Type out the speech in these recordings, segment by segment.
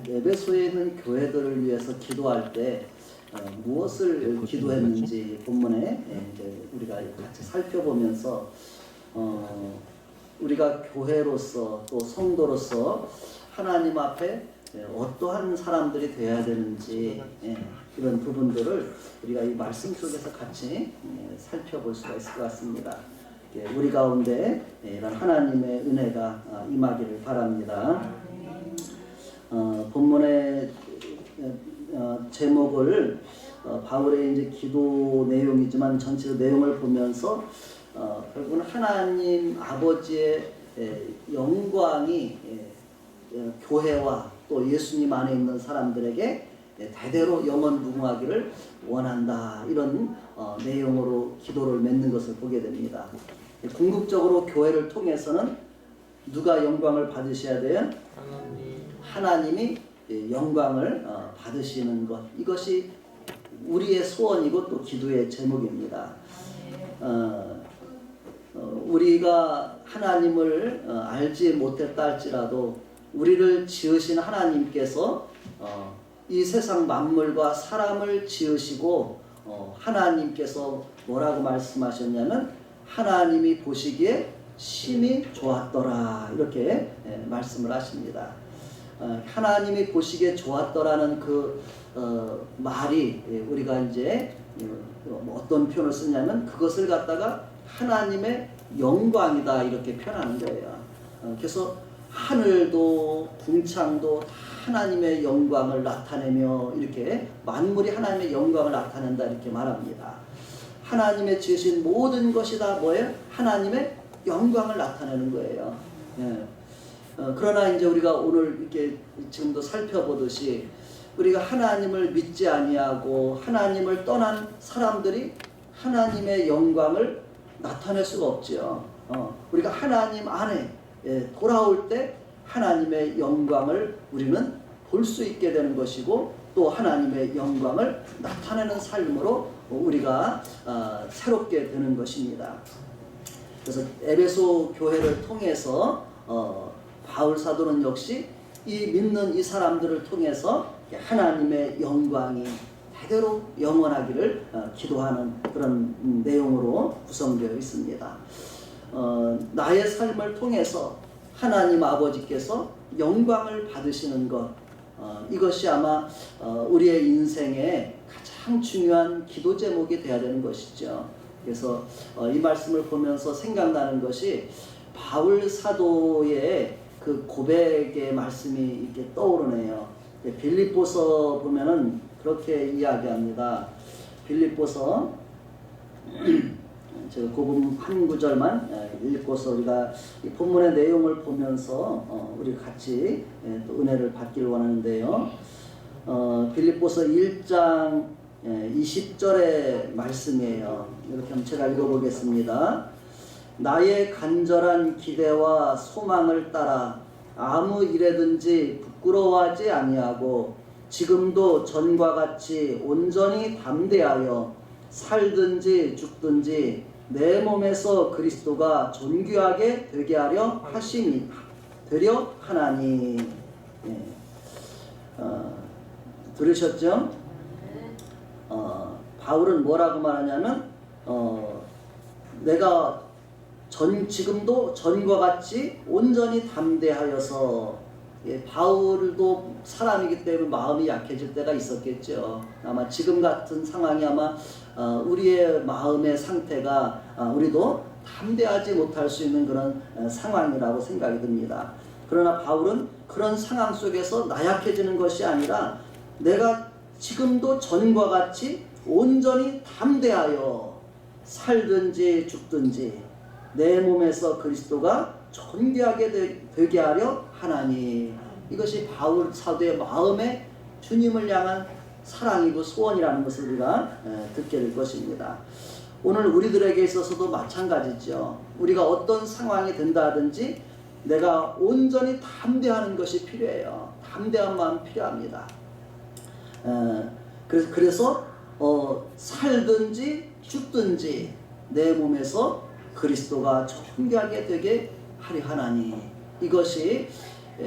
에베소에 있는 교회들을 위해서 기도할 때 무엇을 기도했는지 본문에 이제 우리가 같이 살펴보면서 우리가 교회로서 또 성도로서 하나님 앞에 어떠한 사람들이 되어야 되는지 이런 부분들을 우리가 이 말씀 속에서 같이 살펴볼 수가 있을 것 같습니다. 우리 가운데 이런 하나님의 은혜가 임하기를 바랍니다. 본문의 제목을 바울의 이제 기도 내용이지만 전체 내용을 보면서 결국은 하나님 아버지의 영광이 교회와 또 예수님 안에 있는 사람들에게 대대로 영원 무궁하기를 원한다, 이런 내용으로 기도를 맺는 것을 보게 됩니다. 궁극적으로 교회를 통해서는 누가 영광을 받으셔야 돼요? 하나님이 영광을 받으시는 것, 이것이 우리의 소원이고 또 기도의 제목입니다. 우리가 하나님을 알지 못했다 할지라도 우리를 지으신 하나님께서 이 세상 만물과 사람을 지으시고 하나님께서 뭐라고 말씀하셨냐면 하나님이 보시기에 심히 좋았더라, 이렇게 말씀을 하십니다. 하나님이 보시기에 좋았더라는 그 말이 우리가 이제 어떤 표현을 쓰냐면 그것을 갖다가 하나님의 영광이다, 이렇게 표현하는 거예요. 그래서 하늘도 궁창도 다 하나님의 영광을 나타내며 이렇게 만물이 하나님의 영광을 나타낸다, 이렇게 말합니다. 하나님의 지으신 모든 것이 다 뭐예요? 하나님의 영광을 나타내는 거예요. 그러나 이제 우리가 오늘 이렇게 지금도 살펴보듯이 우리가 하나님을 믿지 아니하고 하나님을 떠난 사람들이 하나님의 영광을 나타낼 수가 없죠. 우리가 하나님 안에 돌아올 때 하나님의 영광을 우리는 볼 수 있게 되는 것이고 또 하나님의 영광을 나타내는 삶으로 우리가 새롭게 되는 것입니다. 그래서 에베소 교회를 통해서 바울 사도는 역시 이 믿는 이 사람들을 통해서 하나님의 영광이 대대로 영원하기를 기도하는 그런 내용으로 구성되어 있습니다. 나의 삶을 통해서 하나님 아버지께서 영광을 받으시는 것, 이것이 아마 우리의 인생의 가장 중요한 기도 제목이 되어야 되는 것이죠. 그래서 이 말씀을 보면서 생각나는 것이 바울 사도의 그 고백의 말씀이 이렇게 떠오르네요. 빌립보서 보면은 그렇게 이야기합니다. 빌립보서 제가 그 부분 한 구절만 읽고서 우리가 이 본문의 내용을 보면서 우리 같이 또 은혜를 받기를 원하는데요. 빌립보서 1장 20절의 말씀이에요. 이렇게 한번 제가 읽어보겠습니다. 나의 간절한 기대와 소망을 따라 아무 일에든지 부끄러워하지 아니하고 지금도 전과 같이 온전히 담대하여 살든지 죽든지 내 몸에서 그리스도가 존귀하게 되게 하려 하심이 되려 하나니. 들으셨죠? 바울은 뭐라고 말하냐면 내가 지금도 전과 같이 온전히 담대하여서, 바울도 사람이기 때문에 마음이 약해질 때가 있었겠죠. 아마 지금 같은 상황이 아마 우리의 마음의 상태가 우리도 담대하지 못할 수 있는 그런 상황이라고 생각이 듭니다. 그러나 바울은 그런 상황 속에서 나약해지는 것이 아니라 내가 지금도 전과 같이 온전히 담대하여 살든지 죽든지 내 몸에서 그리스도가 존귀하게 되게 하려 하나니. 이것이 바울 사도의 마음에 주님을 향한 사랑이고 소원이라는 것을 우리가 듣게 될 것입니다. 오늘 우리들에게 있어서도 마찬가지죠. 우리가 어떤 상황이 된다든지 내가 온전히 담대하는 것이 필요해요. 담대한 마음 필요합니다. 그래서 살든지 죽든지 내 몸에서 그리스도가 존귀하게 되게 하려 하나니. 이것이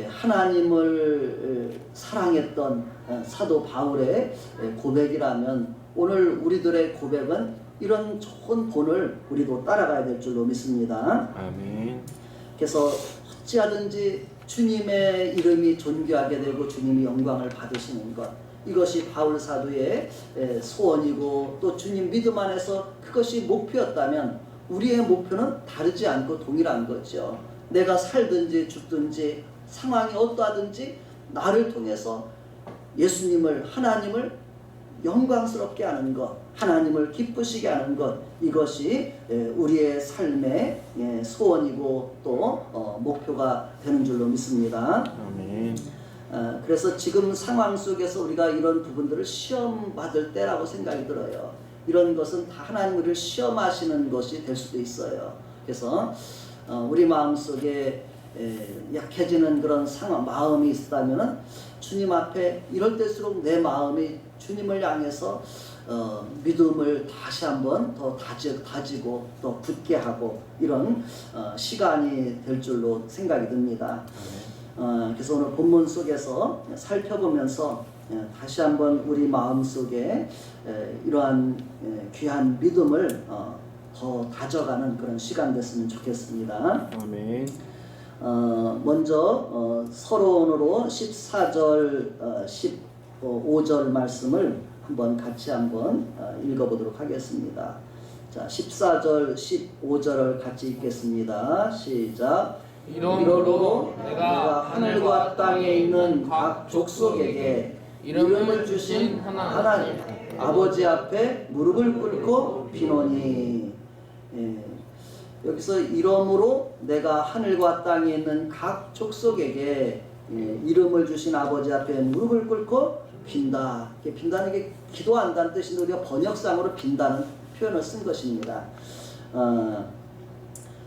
하나님을 사랑했던 사도 바울의 고백이라면 오늘 우리들의 고백은 이런 좋은 본을 우리도 따라가야 될 줄로 믿습니다. 아멘. 그래서 어찌하든지 주님의 이름이 존귀하게 되고 주님이 영광을 받으시는 것, 이것이 바울 사도의 소원이고 또 주님 믿음 안에서 그것이 목표였다면 우리의 목표는 다르지 않고 동일한 거죠. 내가 살든지 죽든지 상황이 어떠하든지 나를 통해서 예수님을, 하나님을 영광스럽게 하는 것, 하나님을 기쁘시게 하는 것, 이것이 우리의 삶의 소원이고 또 목표가 되는 줄로 믿습니다. 아멘. 그래서 지금 상황 속에서 우리가 이런 부분들을 시험 받을 때라고 생각이 들어요. 이런 것은 다 하나님 우리를 시험하시는 것이 될 수도 있어요. 그래서 우리 마음속에 약해지는 그런 상황, 마음이 있다면은 주님 앞에 이럴 때일수록 내 마음이 주님을 향해서 믿음을 다시 한번 더 다지고 또 굳게 하고 이런 시간이 될 줄로 생각이 듭니다. 그래서 오늘 본문 속에서 살펴보면서 다시 한번 우리 마음속에 이러한 귀한 믿음을 더 다져가는 그런 시간 됐으면 좋겠습니다. 아멘. 먼저 서론으로 14절 15절 말씀을 같이 한번 읽어보도록 하겠습니다. 자, 14절 15절을 같이 읽겠습니다. 시작. 이러므로 내가 하늘과 땅에 있는 각 족속에게 이름을 주신 하나님 아버지 앞에 무릎을 꿇고 비노니. 여기서 이러므로 내가 하늘과 땅에 있는 각 족속에게 이름을 주신 아버지 앞에 무릎을 꿇고 빈다. 빈다는 게 기도한다는 뜻인데 우리가 번역상으로 빈다는 표현을 쓴 것입니다.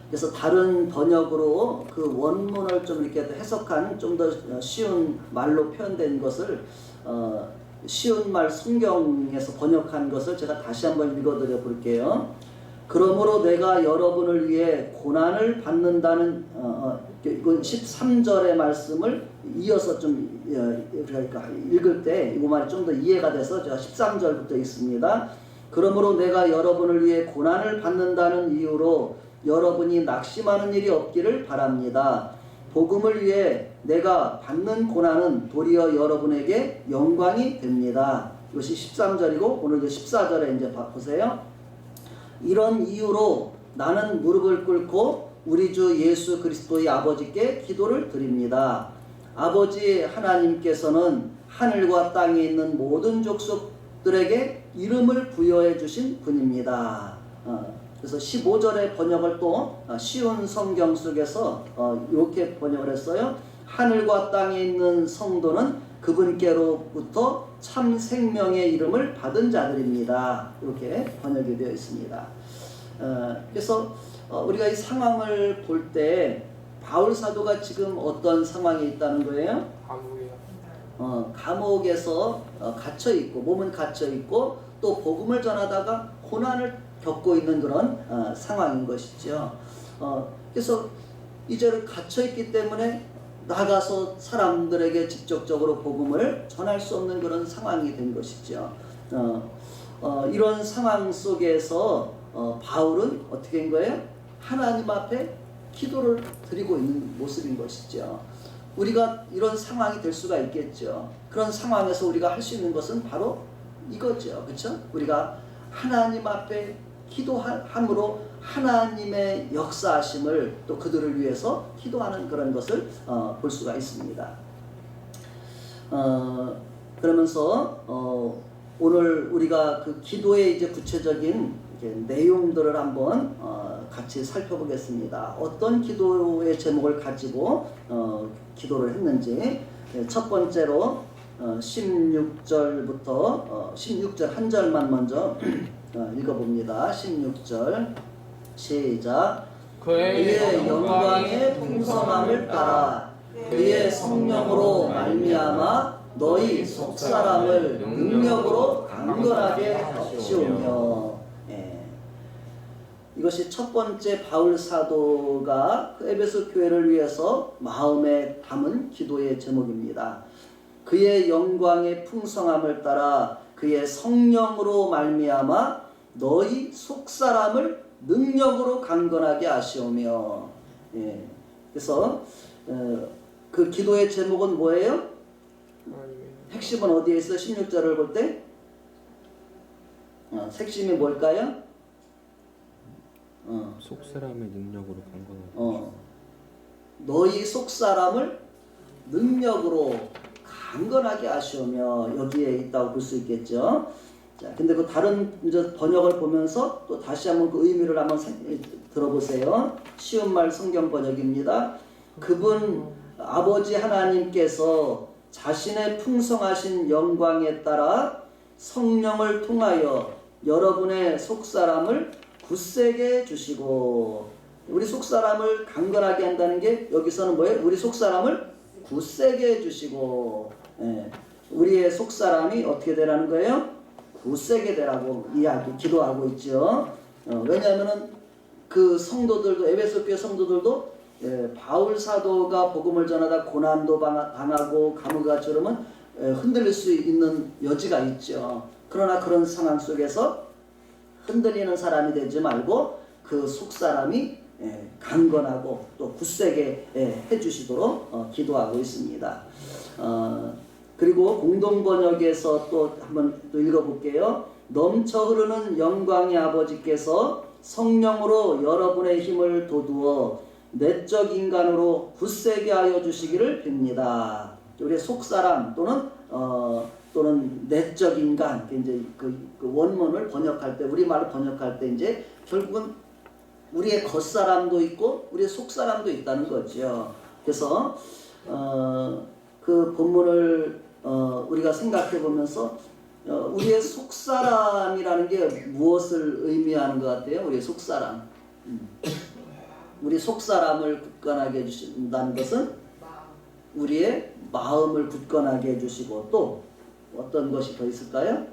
그래서 다른 번역으로 그 원문을 좀 이렇게 해석한 좀 더 쉬운 말로 표현된 것을 쉬운 말 성경에서 번역한 것을 제가 다시 한번 읽어드려 볼게요. 그러므로 내가 여러분을 위해 고난을 받는다는 이건 13절의 말씀을 이어서 좀 그러니까 읽을 때 이 말이 좀 더 이해가 돼서 제가 13절부터 읽습니다. 그러므로 내가 여러분을 위해 고난을 받는다는 이유로 여러분이 낙심하는 일이 없기를 바랍니다. 복음을 위해 내가 받는 고난은 도리어 여러분에게 영광이 됩니다. 이것이 13절이고 오늘 14절에 이제 보세요. 이런 이유로 나는 무릎을 꿇고 우리 주 예수 그리스도의 아버지께 기도를 드립니다. 아버지 하나님께서는 하늘과 땅에 있는 모든 족속들에게 이름을 부여해 주신 분입니다. 그래서 15절의 번역을 또 쉬운 성경 속에서 이렇게 번역을 했어요. 하늘과 땅에 있는 성도는 그분께로부터 참 생명의 이름을 받은 자들입니다. 이렇게 번역이 되어 있습니다. 그래서 우리가 이 상황을 볼 때 바울 사도가 지금 어떤 상황에 있다는 거예요? 감옥이요. 감옥에서 갇혀 있고 몸은 갇혀 있고 또 복음을 전하다가 고난을 겪고 있는 그런 상황인 것이죠. 그래서 이제 갇혀 있기 때문에 나가서 사람들에게 직접적으로 복음을 전할 수 없는 그런 상황이 된 것이죠. 이런 상황 속에서 바울은 어떻게 한 거예요? 하나님 앞에 기도를 드리고 있는 모습인 것이죠. 우리가 이런 상황이 될 수가 있겠죠. 그런 상황에서 우리가 할 수 있는 것은 바로 이거죠. 그렇죠? 우리가 하나님 앞에 기도함으로 하나님의 역사하심을 또 그들을 위해서 기도하는 그런 것을 볼 수가 있습니다. 그러면서 오늘 우리가 그 기도의 이제 구체적인 내용들을 한번 같이 살펴보겠습니다. 어떤 기도의 제목을 가지고 기도를 했는지. 첫 번째로 16절부터 16절 한 절만 먼저 읽어봅니다. 16절 시작. 그의 영광의 풍성함을 따라 그의 성령으로 말미암아 너희 속사람을 능력으로 강건하게 하시오며. 이것이 첫 번째 바울 사도가 그 에베소 교회를 위해서 마음에 담은 기도의 제목입니다. 그의 영광의 풍성함을 따라 그의 성령으로 말미암아 너희 속사람을 능력으로 강건하게 하시오며. 예. 그래서 그 기도의 제목은 뭐예요? 핵심은 어디에 있어? 16절을 볼 때 핵심이 뭘까요? 속사람의 능력으로 강건하게 너희 속사람을 능력으로 강건하게 하시오며 여기에 있다고 볼 수 있겠죠. 자, 근데 그 다른 이제 번역을 보면서 또 다시 한번 그 의미를 한번 들어보세요. 쉬운 말 성경 번역입니다. 그분 아버지 하나님께서 자신의 풍성하신 영광에 따라 성령을 통하여 여러분의 속사람을 굳세게 해주시고, 우리 속사람을 강건하게 한다는 게 여기서는 뭐예요? 우리 속사람을 굳세게 해주시고, 우리의 속사람이 어떻게 되라는 거예요? 굳세게 되라고 기도하고 있죠. 왜냐하면은 그 성도들도, 에베소 교회 성도들도 바울 사도가 복음을 전하다 고난도 당하고 감옥에 들어오면 흔들릴 수 있는 여지가 있죠. 그러나 그런 상황 속에서 흔들리는 사람이 되지 말고 그 속사람이 강건하고 또 굳세게 해주시도록 기도하고 있습니다. 그리고 공동번역에서 또 한번 또 읽어볼게요. 넘쳐 흐르는 영광의 아버지께서 성령으로 여러분의 힘을 돋우어 내적 인간으로 굳세게 하여 주시기를 빕니다. 우리의 속사람 또는 내적 인간, 이제 그 원문을 번역할 때, 우리말로 번역할 때 이제 결국은 우리의 겉사람도 있고 우리의 속사람도 있다는 거죠. 그래서 그 본문을 우리가 생각해 보면서 우리의 속사람이라는 게 무엇을 의미하는 것 같아요? 우리의 속사람. 우리 속사람을 굳건하게 해주신다는 것은 우리의 마음을 굳건하게 해주시고, 또 어떤 것이 더 있을까요?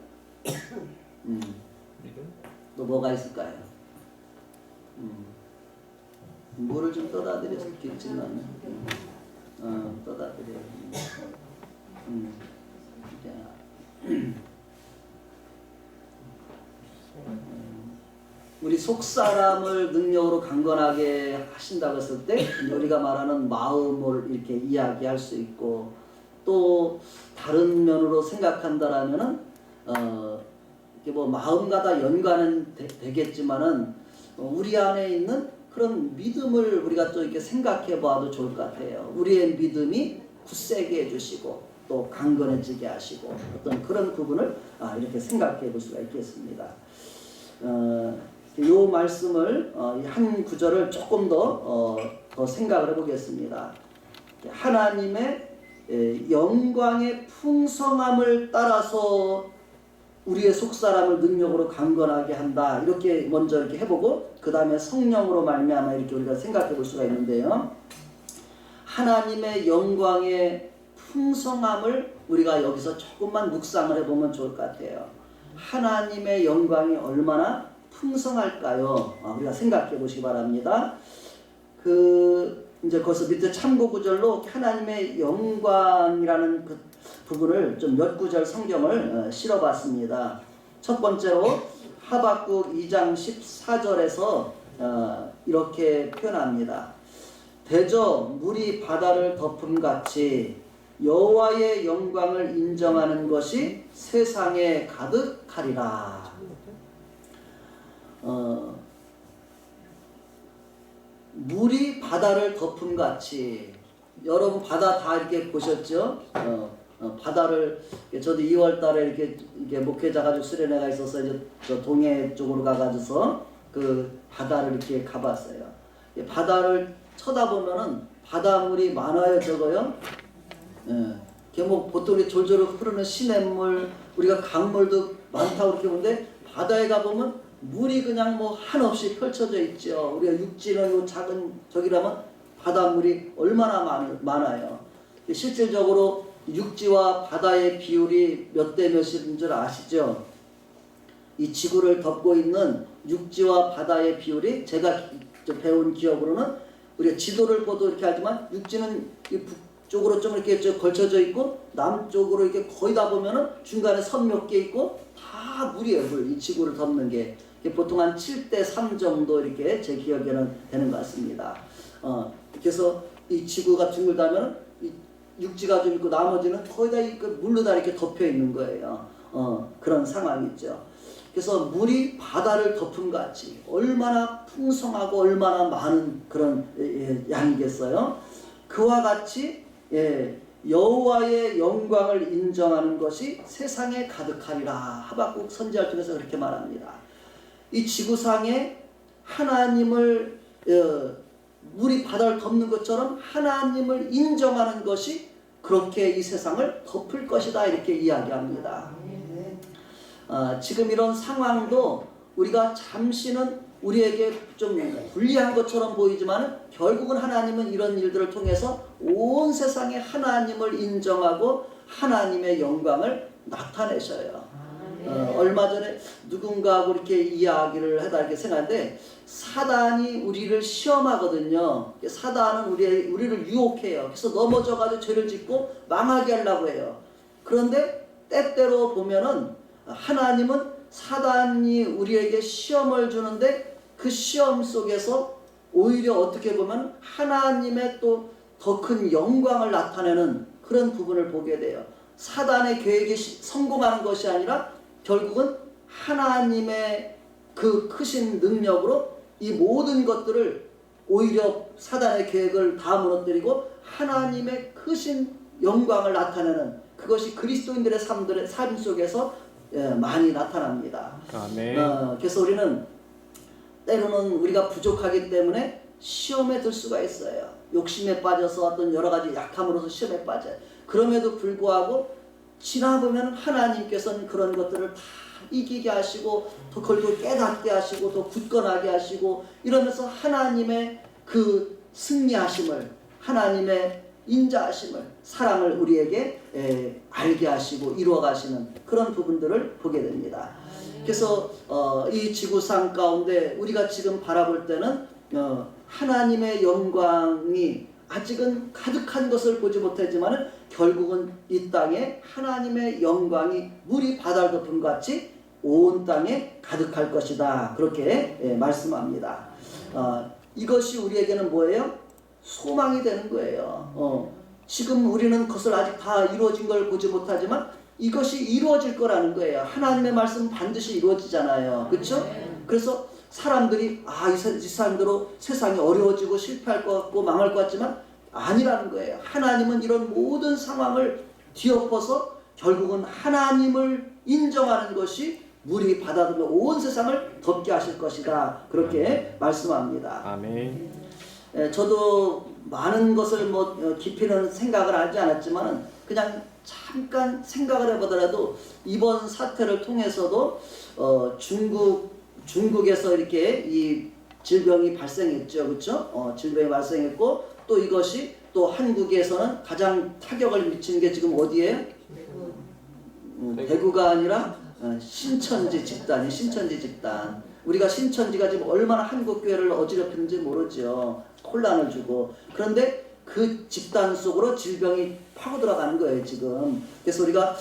또 뭐가 있을까요? 물을 좀 떠다드려서 길지만 떠다드려. 우리 속사람을 능력으로 강건하게 하신다고 했을 때 우리가 말하는 마음을 이렇게 이야기할 수 있고, 또 다른 면으로 생각한다라면은 이게 뭐 마음과 다 연관은 되겠지만은 우리 안에 있는 그런 믿음을 우리가 또 이렇게 생각해 봐도 좋을 것 같아요. 우리의 믿음이 굳세게 해주시고 또 강건해지게 하시고, 어떤 그런 부분을 이렇게 생각해 볼 수가 있겠습니다. 이 말씀을 한 구절을 조금 더 생각을 해보겠습니다. 하나님의 영광의 풍성함을 따라서 우리의 속사람을 능력으로 강건하게 한다. 이렇게 먼저 이렇게 해보고 그 다음에 성령으로 말미암아 이렇게 우리가 생각해 볼 수가 있는데요. 하나님의 영광의 풍성함을 우리가 여기서 조금만 묵상을 해보면 좋을 것 같아요. 하나님의 영광이 얼마나 풍성할까요? 우리가 생각해 보시기 바랍니다. 이제 거기서 밑에 참고 구절로 하나님의 영광이라는 그 부분을 좀 몇 구절 성경을 실어봤습니다. 첫 번째로 하박국 2장 14절에서 이렇게 표현합니다. 대저 물이 바다를 덮음같이 여호와의 영광을 인정하는 것이 세상에 가득하리라. 물이 바다를 덮음같이, 여러분 바다 다 이렇게 보셨죠? 바다를, 저도 2월달에 이렇게 목회자 가지고 수련회가 있어서 이제 저 동해 쪽으로 가가지고서 그 바다를 이렇게 가봤어요. 바다를 쳐다보면은 바닷물이 많아요, 적어요? 뭐 보통 졸졸 흐르는 시냇물, 우리가 강물도 많다고 그렇게 보는데 바다에 가보면 물이 그냥 뭐 한없이 펼쳐져 있죠. 우리가 육지는 요 작은 저기라면 바닷물이 얼마나 많아요. 실질적으로 육지와 바다의 비율이 몇 대 몇인 줄 아시죠? 이 지구를 덮고 있는 육지와 바다의 비율이 제가 배운 기억으로는 우리가 지도를 보도 이렇게 하지만 육지는 이 북쪽으로 좀 이렇게 걸쳐져 있고 남쪽으로 이렇게 거의 다 보면은 중간에 섬 몇 개 있고 다 물이에요. 물. 이 지구를 덮는 게 보통 한 7대3 정도 이렇게 제 기억에는 되는 것 같습니다. 그래서 이 지구가 둥글다면 이 육지가 좀 있고 나머지는 거의 다 물로 다 이렇게 덮여 있는 거예요. 그런 상황이죠. 그래서 물이 바다를 덮은 것 같이 얼마나 풍성하고 얼마나 많은 그런 양이겠어요. 그와 같이 여호와의 영광을 인정하는 것이 세상에 가득하리라. 하박국 선지자를 통해서 그렇게 말합니다. 이 지구상에 하나님을 물이 바다를 덮는 것처럼 하나님을 인정하는 것이 그렇게 이 세상을 덮을 것이다 이렇게 이야기합니다. 지금 이런 상황도 우리가 잠시는 우리에게 좀 불리한 것처럼 보이지만 결국은 하나님은 이런 일들을 통해서 온 세상에 하나님을 인정하고 하나님의 영광을 나타내셔요. 얼마 전에 누군가하고 이렇게 이야기를 하다 이렇게 생각하는데 사단이 우리를 시험하거든요. 사단은 우리를 유혹해요. 그래서 넘어져가지고 죄를 짓고 망하게 하려고 해요. 그런데 때때로 보면은 하나님은 사단이 우리에게 시험을 주는데 그 시험 속에서 오히려 어떻게 보면 하나님의 또 더 큰 영광을 나타내는 그런 부분을 보게 돼요. 사단의 계획이 성공하는 것이 아니라 결국은 하나님의 그 크신 능력으로 이 모든 것들을 오히려 사단의 계획을 다 무너뜨리고 하나님의 크신 영광을 나타내는 그것이 그리스도인들의 삶 속에서 많이 나타납니다. 아멘. 그래서 우리는 때로는 우리가 부족하기 때문에 시험에 들 수가 있어요. 욕심에 빠져서 어떤 여러 가지 약함으로서 시험에 빠져요. 그럼에도 불구하고 지나보면 하나님께서는 그런 것들을 다 이기게 하시고 더 그걸 더 깨닫게 하시고 더 굳건하게 하시고 이러면서 하나님의 그 승리하심을 하나님의 인자하심을 사랑을 우리에게 알게 하시고 이루어 가시는 그런 부분들을 보게 됩니다. 그래서 이 지구상 가운데 우리가 지금 바라볼 때는 하나님의 영광이 아직은 가득한 것을 보지 못하지만 결국은 이 땅에 하나님의 영광이 물이 바다를 덮은 것 같이 온 땅에 가득할 것이다. 그렇게 말씀합니다. 이것이 우리에게는 뭐예요? 소망이 되는 거예요. 지금 우리는 그것을 아직 다 이루어진 걸 보지 못하지만 이것이 이루어질 거라는 거예요. 하나님의 말씀은 반드시 이루어지잖아요. 그렇죠? 그래서 사람들이 이 사람대로 세상이 어려워지고 실패할 것 같고 망할 것 같지만 아니라는 거예요. 하나님은 이런 모든 상황을 뒤엎어서 결국은 하나님을 인정하는 것이 물이 바다들로 온 세상을 덮게 하실 것이다. 그렇게 말씀합니다. 아멘. 저도 많은 것을 깊이는 생각을 하지 않았지만 그냥 잠깐 생각을 해보더라도 이번 사태를 통해서도 중국에서 이렇게 이 질병이 발생했죠. 그렇죠? 질병이 발생했고 또 이것이 또 한국에서는 가장 타격을 미치는 게 지금 어디예요? 대구가 아니라 신천지 집단. 우리가 신천지가 지금 얼마나 한국교회를 어지럽히는지 모르죠. 혼란을 주고. 그런데 그 집단 속으로 질병이 파고 들어가는 거예요, 지금. 그래서 우리가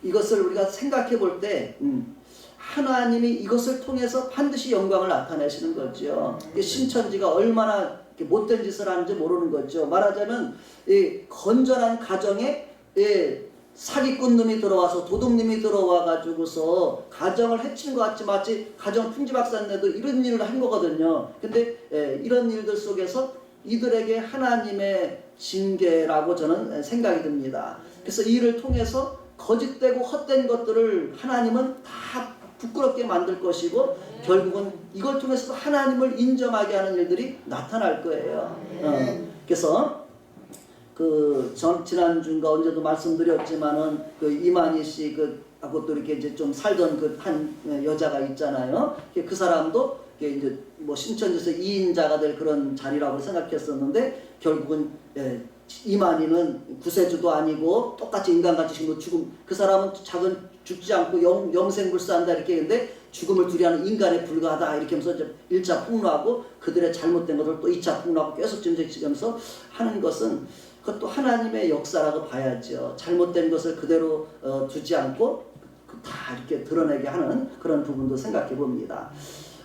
이것을 우리가 생각해 볼 때 하나님이 이것을 통해서 반드시 영광을 나타내시는 거죠. 신천지가 얼마나 못된 짓을 하는지 모르는 거죠. 말하자면 이 건전한 가정에 사기꾼 놈이 들어와서 도둑님이 들어와 가지고서 가정을 해치는 것 같이 마치 가정 풍지박산내도 이런 일을 한 거거든요. 근데 이런 일들 속에서 이들에게 하나님의 징계라고 저는 생각이 듭니다. 그래서 이 일을 통해서 거짓되고 헛된 것들을 하나님은 다 부끄럽게 만들 것이고 결국은 이걸 통해서 하나님을 인정하게 하는 일들이 나타날 거예요. 그래서 지난주인가 언제도 말씀드렸지만은 이만희 씨 하고 또 이렇게 이제 좀 살던 한 여자가 있잖아요. 그 사람도 이제 신천지에서 2인자가 될 그런 자리라고 생각했었는데 결국은 이만희는 구세주도 아니고 똑같이 인간같이 죽고 죽음, 그 사람은 죽지 않고 영생불사한다 이렇게 했는데 죽음을 두려워하는 인간에 불과하다 이렇게 하면서 1차 폭로하고 그들의 잘못된 것을 또 2차 폭로하고 계속 증거하면서 하는 것은 그것도 하나님의 역사라고 봐야죠. 잘못된 것을 그대로 두지 않고 다 이렇게 드러내게 하는 그런 부분도 생각해 봅니다.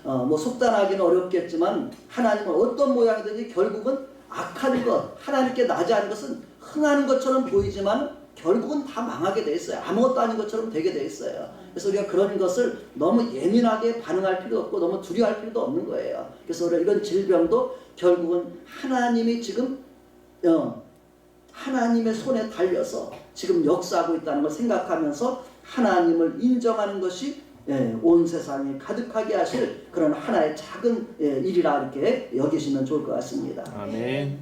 뭐 속단하기는 어렵겠지만 하나님은 어떤 모양이든지 결국은 악한 것, 하나님께 나지 않은 것은 흥하는 것처럼 보이지만 결국은 다 망하게 돼 있어요. 아무것도 아닌 것처럼 되게 돼 있어요. 그래서 우리가 그런 것을 너무 예민하게 반응할 필요도 없고 너무 두려워할 필요도 없는 거예요. 그래서 우리가 이런 질병도 결국은 하나님이 지금 하나님의 손에 달려서 지금 역사하고 있다는 걸 생각하면서 하나님을 인정하는 것이 온 세상에 가득하게 하실 그런 하나의 작은 일이라 이렇게 여기시면 좋을 것 같습니다. 아멘.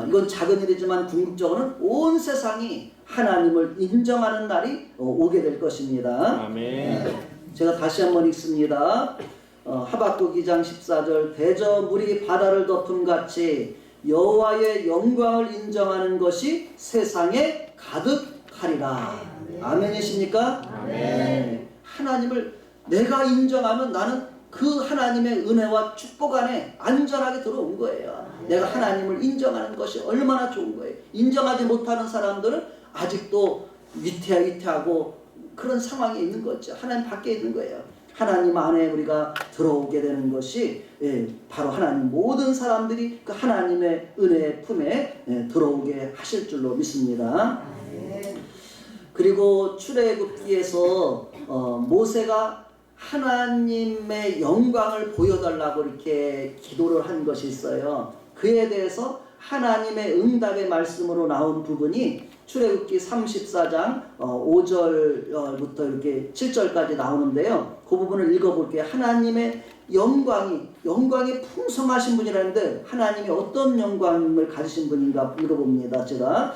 이건 작은 일이지만 궁극적으로는 온 세상이 하나님을 인정하는 날이 오게 될 것입니다. 아멘. 제가 다시 한번 읽습니다. 하박국 2장 14절 대저 물이 바다를 덮음 같이 여호와의 영광을 인정하는 것이 세상에 가득하리라. 아멘이십니까? 아멘. 하나님을 내가 인정하면 나는 그 하나님의 은혜와 축복 안에 안전하게 들어온 거예요. 내가 하나님을 인정하는 것이 얼마나 좋은 거예요. 인정하지 못하는 사람들은 아직도 위태하고 그런 상황에 있는 거죠. 하나님 밖에 있는 거예요. 하나님 안에 우리가 들어오게 되는 것이 바로 하나님 모든 사람들이 그 하나님의 은혜의 품에 들어오게 하실 줄로 믿습니다. 그리고 출애굽기에서 모세가 하나님의 영광을 보여달라고 이렇게 기도를 한 것이 있어요. 그에 대해서 하나님의 응답의 말씀으로 나온 부분이 출애굽기 34장 5절부터 이렇게 7절까지 나오는데요. 그 부분을 읽어볼게요. 하나님의 영광이 풍성하신 분이라는데 하나님이 어떤 영광을 가지신 분인가 읽어봅니다. 제가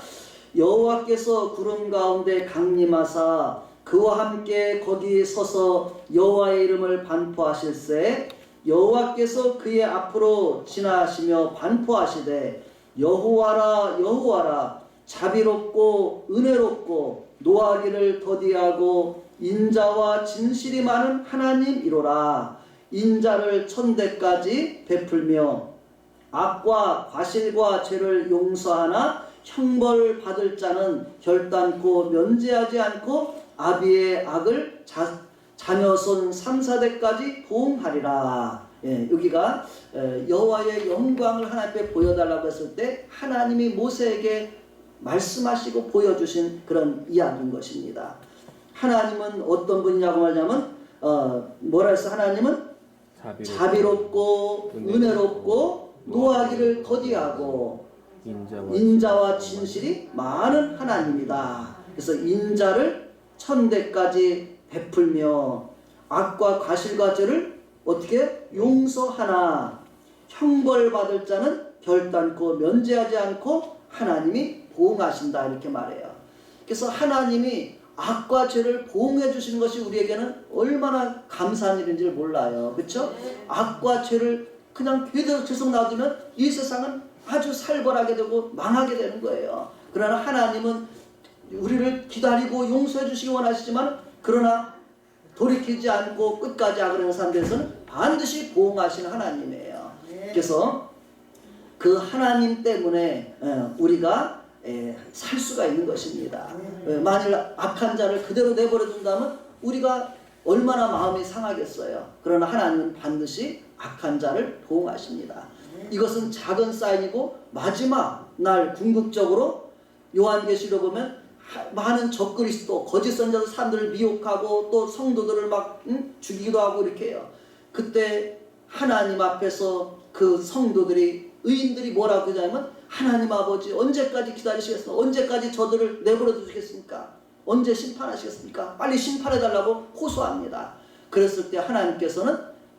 여호와께서 구름 가운데 강림하사 그와 함께 거기 서서 여호와의 이름을 반포하실세 여호와께서 그의 앞으로 지나시며 반포하시되 여호와라 여호와라 자비롭고 은혜롭고 노하기를 더디하고 인자와 진실이 많은 하나님이로라. 인자를 천대까지 베풀며 악과 과실과 죄를 용서하나 형벌 받을 자는 결단코 면제하지 않고 아비의 악을 자녀손 3,4대까지 보응하리라. 여기가 여호와의 영광을 하나님께 보여달라고 했을 때 하나님이 모세에게 말씀하시고 보여주신 그런 이야기인 것입니다. 하나님은 어떤 분이냐고 말하자면 뭐라 해서 하나님은 자비롭고 은혜롭고 노하기를 더디하고 인자와 진실이 많은 하나님이다. 그래서 인자를 천대까지 베풀며 악과 과실과 죄를 어떻게 용서하나 형벌받을 자는 결단코 면제하지 않고 하나님이 보응하신다 이렇게 말해요. 그래서 하나님이 악과 죄를 보응해 주시는 것이 우리에게는 얼마나 감사한 일인지를 몰라요. 그렇죠? 악과 죄를 그냥 그대로 계속 놔두면 이 세상은 아주 살벌하게 되고 망하게 되는 거예요. 그러나 하나님은 우리를 기다리고 용서해 주시기 원하시지만 그러나 돌이키지 않고 끝까지 악을 하는 사람들에서는 반드시 보응하시는 하나님이에요. 그래서 그 하나님 때문에 우리가 살 수가 있는 것입니다. 만일 악한 자를 그대로 내버려 둔다면 우리가 얼마나 마음이 상하겠어요. 그러나 하나님은 반드시 악한 자를 보응하십니다. 이것은 작은 사인이고 마지막 날 궁극적으로 요한계시록 보면 많은 적그리스도 거짓 선지자 사람들을 미혹하고 또 성도들을 막 죽이기도 하고 이렇게 해요. 그때 하나님 앞에서 그 성도들이 의인들이 뭐라고 하냐면 하나님 아버지 언제까지 기다리시겠습니까? 언제까지 저들을 내버려 두시겠습니까? 언제 심판하시겠습니까? 빨리 심판해달라고 호소합니다. 그랬을 때 하나님께서는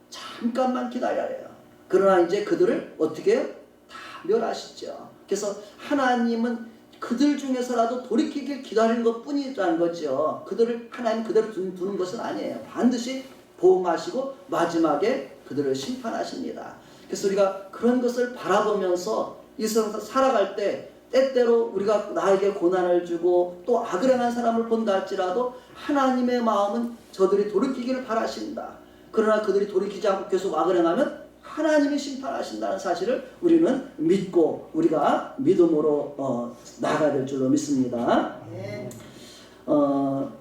잠깐만 기다려요. 그러나 이제 그들을 어떻게 해요? 다 멸하시죠. 그래서 하나님은 그들 중에서라도 돌이키길 기다리는 것 뿐이라는 거죠. 그들을 하나님 그대로 두는 것은 아니에요. 반드시 보응하시고 마지막에 그들을 심판하십니다. 그래서 우리가 그런 것을 바라보면서 이 세상에서 살아갈 때 때때로 우리가 나에게 고난을 주고 또 악을 행한 사람을 본다 할지라도 하나님의 마음은 저들이 돌이키기를 바라신다. 그러나 그들이 돌이키지 않고 계속 악을 행하면 하나님이 심판하신다는 사실을 우리는 믿고 우리가 믿음으로 나아가야 될 줄로 믿습니다.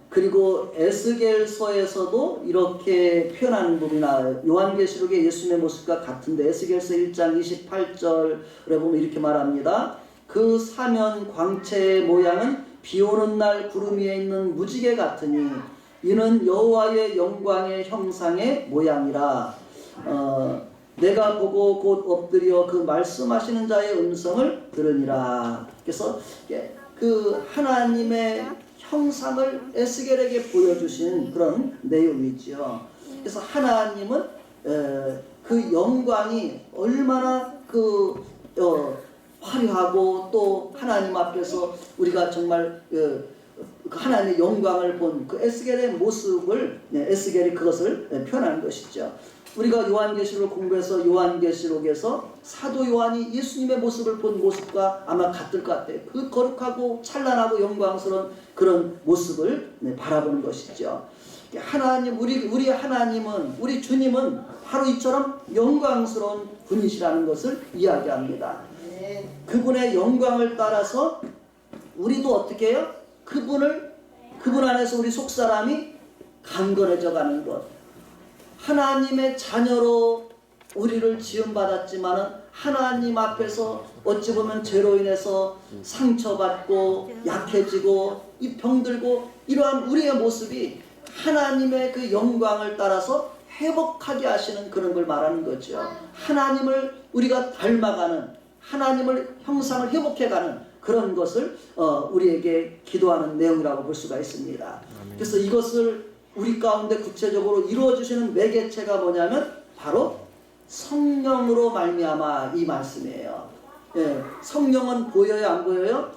그리고 에스겔서에서도 이렇게 표현하는 부분이 나와요. 요한계시록의 예수님의 모습과 같은데 에스겔서 1장 28절에 보면 이렇게 말합니다. 그 사면 광채의 모양은 비오는 날 구름 위에 있는 무지개 같으니 이는 여호와의 영광의 형상의 모양이라. 내가 보고 곧 엎드려 그 말씀하시는 자의 음성을 들으니라. 그래서 그 하나님의 형상을 에스겔에게 보여주신 그런 내용이죠. 그래서 하나님은 그 영광이 얼마나 화려하고 또 하나님 앞에서 우리가 정말 하나님의 영광을 본 그 에스겔의 모습을 에스겔이 그것을 표현하는 것이죠. 우리가 요한계시록을 공부해서 요한계시록에서 사도 요한이 예수님의 모습을 본 모습과 아마 같을 것 같아요. 그 거룩하고 찬란하고 영광스러운 그런 모습을 바라보는 것이죠. 하나님, 우리 하나님은, 우리 주님은 바로 이처럼 영광스러운 분이시라는 것을 이야기합니다. 그분의 영광을 따라서 우리도 어떻게 해요? 그분 안에서 우리 속사람이 강건해져 가는 것. 하나님의 자녀로 우리를 지음받았지만은 하나님 앞에서 어찌 보면 죄로 인해서 상처받고 약해지고 이 병들고 이러한 우리의 모습이 하나님의 그 영광을 따라서 회복하게 하시는 그런 걸 말하는 거죠. 하나님을 우리가 닮아가는, 하나님을 형상을 회복해가는 그런 것을 우리에게 기도하는 내용이라고 볼 수가 있습니다. 그래서 이것을 우리 가운데 구체적으로 이루어주시는 매개체가 뭐냐면 바로 성령으로 말미암아 이 말씀이에요. 성령은 보여요, 안 보여요?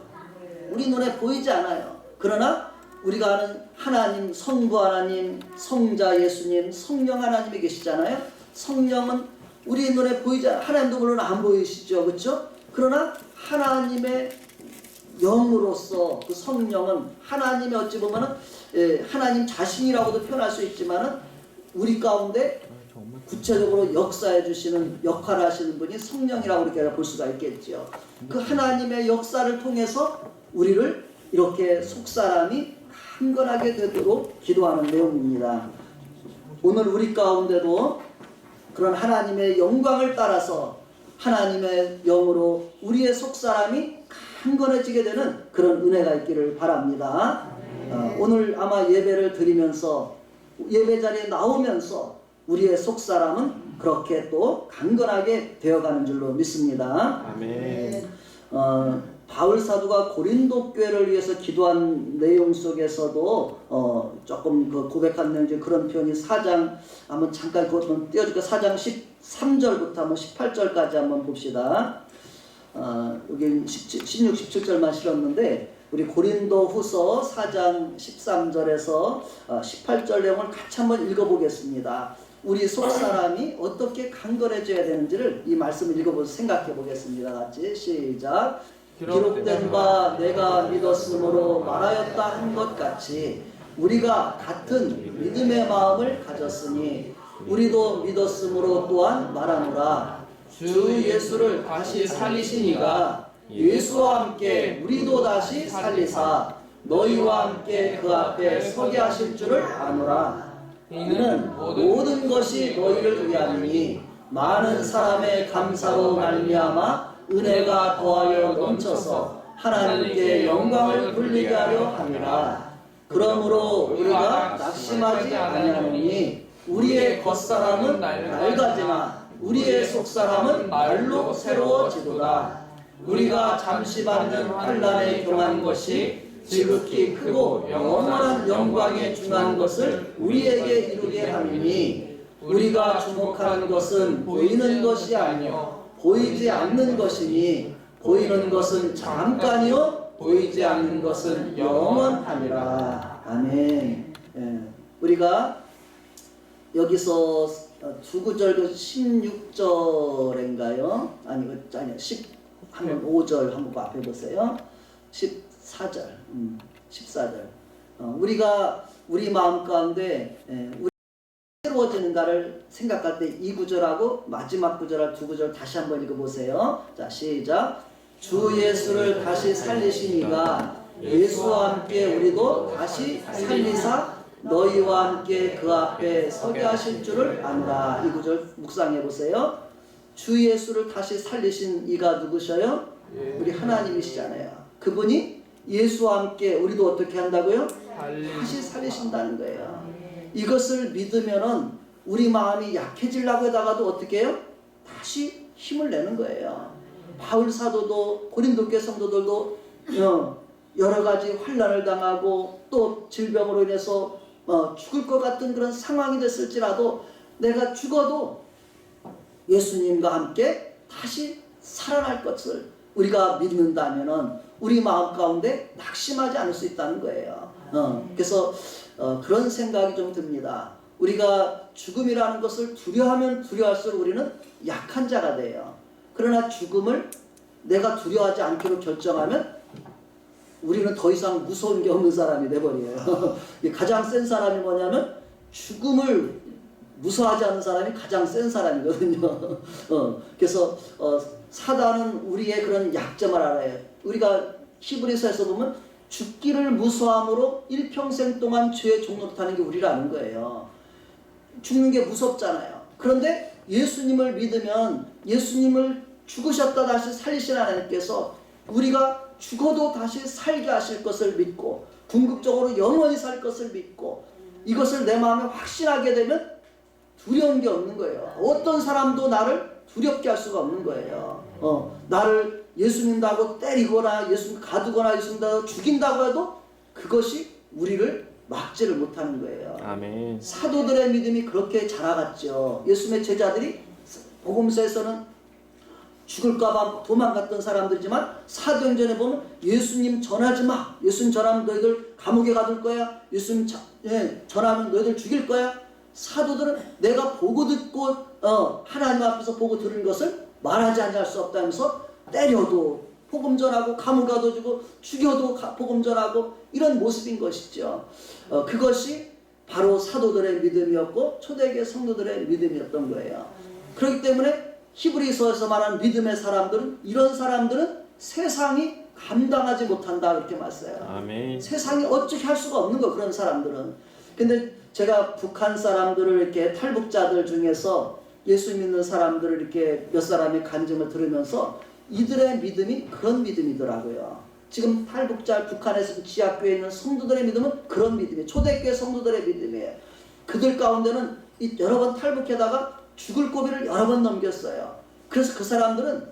우리 눈에 보이지 않아요. 그러나 우리가 아는 하나님, 성부 하나님, 성자 예수님, 성령 하나님이 계시잖아요. 성령은 우리 눈에 보이지 않아요. 하나님도 물론 안 보이시죠, 그렇죠? 그러나 하나님의 영으로서 그 성령은 하나님이 어찌 보면은 하나님 자신이라고도 표현할 수 있지만은 우리 가운데 구체적으로 역사해 주시는 역할을 하시는 분이 성령이라고 이렇게 볼 수가 있겠죠. 그 하나님의 역사를 통해서 우리를 이렇게 속사람이 강건하게 되도록 기도하는 내용입니다. 오늘 우리 가운데도 그런 하나님의 영광을 따라서 하나님의 영으로 우리의 속사람이 강건해지게 되는 그런 은혜가 있기를 바랍니다. 오늘 아마 예배를 드리면서 예배 자리에 나오면서 우리의 속사람은 그렇게 또 강건하게 되어가는 줄로 믿습니다. 아멘. 바울 사도가 고린도 교회를 위해서 기도한 내용 속에서도 조금 그 고백한 내용 중 그런 표현이 4장 한번 잠깐 그것 띄워줄까? 4장 13절부터 한번 18절까지 한번 봅시다. 여기 16, 17절만 실었는데 우리 고린도 후서 4장 13절에서 18절 내용을 같이 한번 읽어보겠습니다. 우리 속사람이 어떻게 강건해져야 되는지를 이 말씀을 읽어보면서 생각해 보겠습니다. 같이 시작. 기록된 바 내가 믿었으므로 말하였다 한 것 같이 우리가 같은 믿음의 마음을 가졌으니 우리도 믿었으므로 또한 말하노라. 주 예수를 다시 살리시니가 예수와 함께 우리도 다시 살리사 너희와 함께 그 앞에 서게 하실 줄을 아노라. 이는 모든 것이 너희를 위함이니 많은 사람의 감사로 말미암아 은혜가 더하여 넘쳐서 하나님께 영광을 돌리게 하려 함이라. 그러므로 우리가 낙심하지 아니하노니 우리의 겉사람은 낡아지나 우리의 속사람은 날로 새로워지도다. 우리가 잠시 받는 환난에 경한 것이 지극히 크고 영원한 영광에 중한 것을 우리에게 이루게 함이니 우리가 주목하는 것은 보이는 것이 아니요 보이지 않는 것이니 보이는 것은 잠깐이요 보이지 않는 것은 영원하니라. 아멘. 우리가 여기서 두 구절 16절인가요? 아니 19 한번 5절 한번 앞에 보세요. 14절. 14절. 우리가 우리 마음 가운데 우리 새로워지는가를 생각할 때 이 구절하고 마지막 구절할 두 구절 다시 한번 읽어보세요. 자, 시작. 주 예수를 다시 살리신 이가 예수와 함께 우리도 다시 살리사 너희와 함께 그 앞에 서게 하실 줄을 안다. 이 구절 묵상해 보세요. 주 예수를 다시 살리신 이가 누구셔요? 우리 하나님이시잖아요. 그분이 예수와 함께 우리도 어떻게 한다고요? 다시 살리신다는 거예요. 이것을 믿으면은 우리 마음이 약해지려고 하다가도 어떻게 해요? 다시 힘을 내는 거예요. 바울 사도도 고린도교 성도들도 여러 가지 환난을 당하고 또 질병으로 인해서 죽을 것 같은 그런 상황이 됐을지라도 내가 죽어도 예수님과 함께 다시 살아날 것을 우리가 믿는다면은 우리 마음 가운데 낙심하지 않을 수 있다는 거예요. 그래서 그런 생각이 좀 듭니다. 우리가 죽음이라는 것을 두려워하면 두려워할수록 우리는 약한 자가 돼요. 그러나 죽음을 내가 두려워하지 않기로 결정하면 우리는 더 이상 무서운 게 없는 사람이 돼버려요. 가장 센 사람이 뭐냐면 죽음을 무서워하지 않는 사람이 가장 센 사람이거든요. 그래서 사단은 우리의 그런 약점을 알아요. 우리가 히브리서에서 보면 죽기를 무서함으로 일평생 동안 죄의 종로를 타는 게 우리라는 거예요. 죽는 게 무섭잖아요. 그런데 예수님을 믿으면 예수님을 죽으셨다 다시 살리신 하나님께서 우리가 죽어도 다시 살게 하실 것을 믿고 궁극적으로 영원히 살 것을 믿고 이것을 내 마음에 확신하게 되면 두려운 게 없는 거예요. 어떤 사람도 나를 두렵게 할 수가 없는 거예요. 나를 예수 믿는다고 때리거나 예수 가두거나 예수 믿는다고 죽인다고 해도 그것이 우리를 막지를 못하는 거예요. 아멘. 사도들의 믿음이 그렇게 자라갔죠. 예수님의 제자들이 복음서에서는 죽을까봐 도망갔던 사람들이지만 사도행전에 보면 예수님 전하지 마. 예수님 전하면 너희들 감옥에 가둘 거야. 예수님 전하면 너희들 죽일 거야. 사도들은 내가 보고 듣고 하나님 앞에서 보고 들은 것을 말하지 않을 수 없다면서 때려도 복음 전하고 감옥 가둬주고 죽여도 복음 전하고 이런 모습인 것이죠. 그것이 바로 사도들의 믿음이었고 초대교회 성도들의 믿음이었던 거예요. 그렇기 때문에 히브리서에서 말하는 믿음의 사람들은 이런 사람들은 세상이 감당하지 못한다 그렇게 말했어요. 아멘. 세상이 어떻게 할 수가 없는 거 그런 사람들은. 근데 제가 북한 사람들을 이렇게 탈북자들 중에서 예수 믿는 사람들을 이렇게 몇 사람의 간증을 들으면서 이들의 믿음이 그런 믿음이더라고요. 지금 탈북자 북한에서 지하교회에 있는 성도들의 믿음은 그런 믿음이에요. 초대교회 성도들의 믿음이에요. 그들 가운데는 여러 번 탈북하다가 죽을 고비를 여러 번 넘겼어요. 그래서 그 사람들은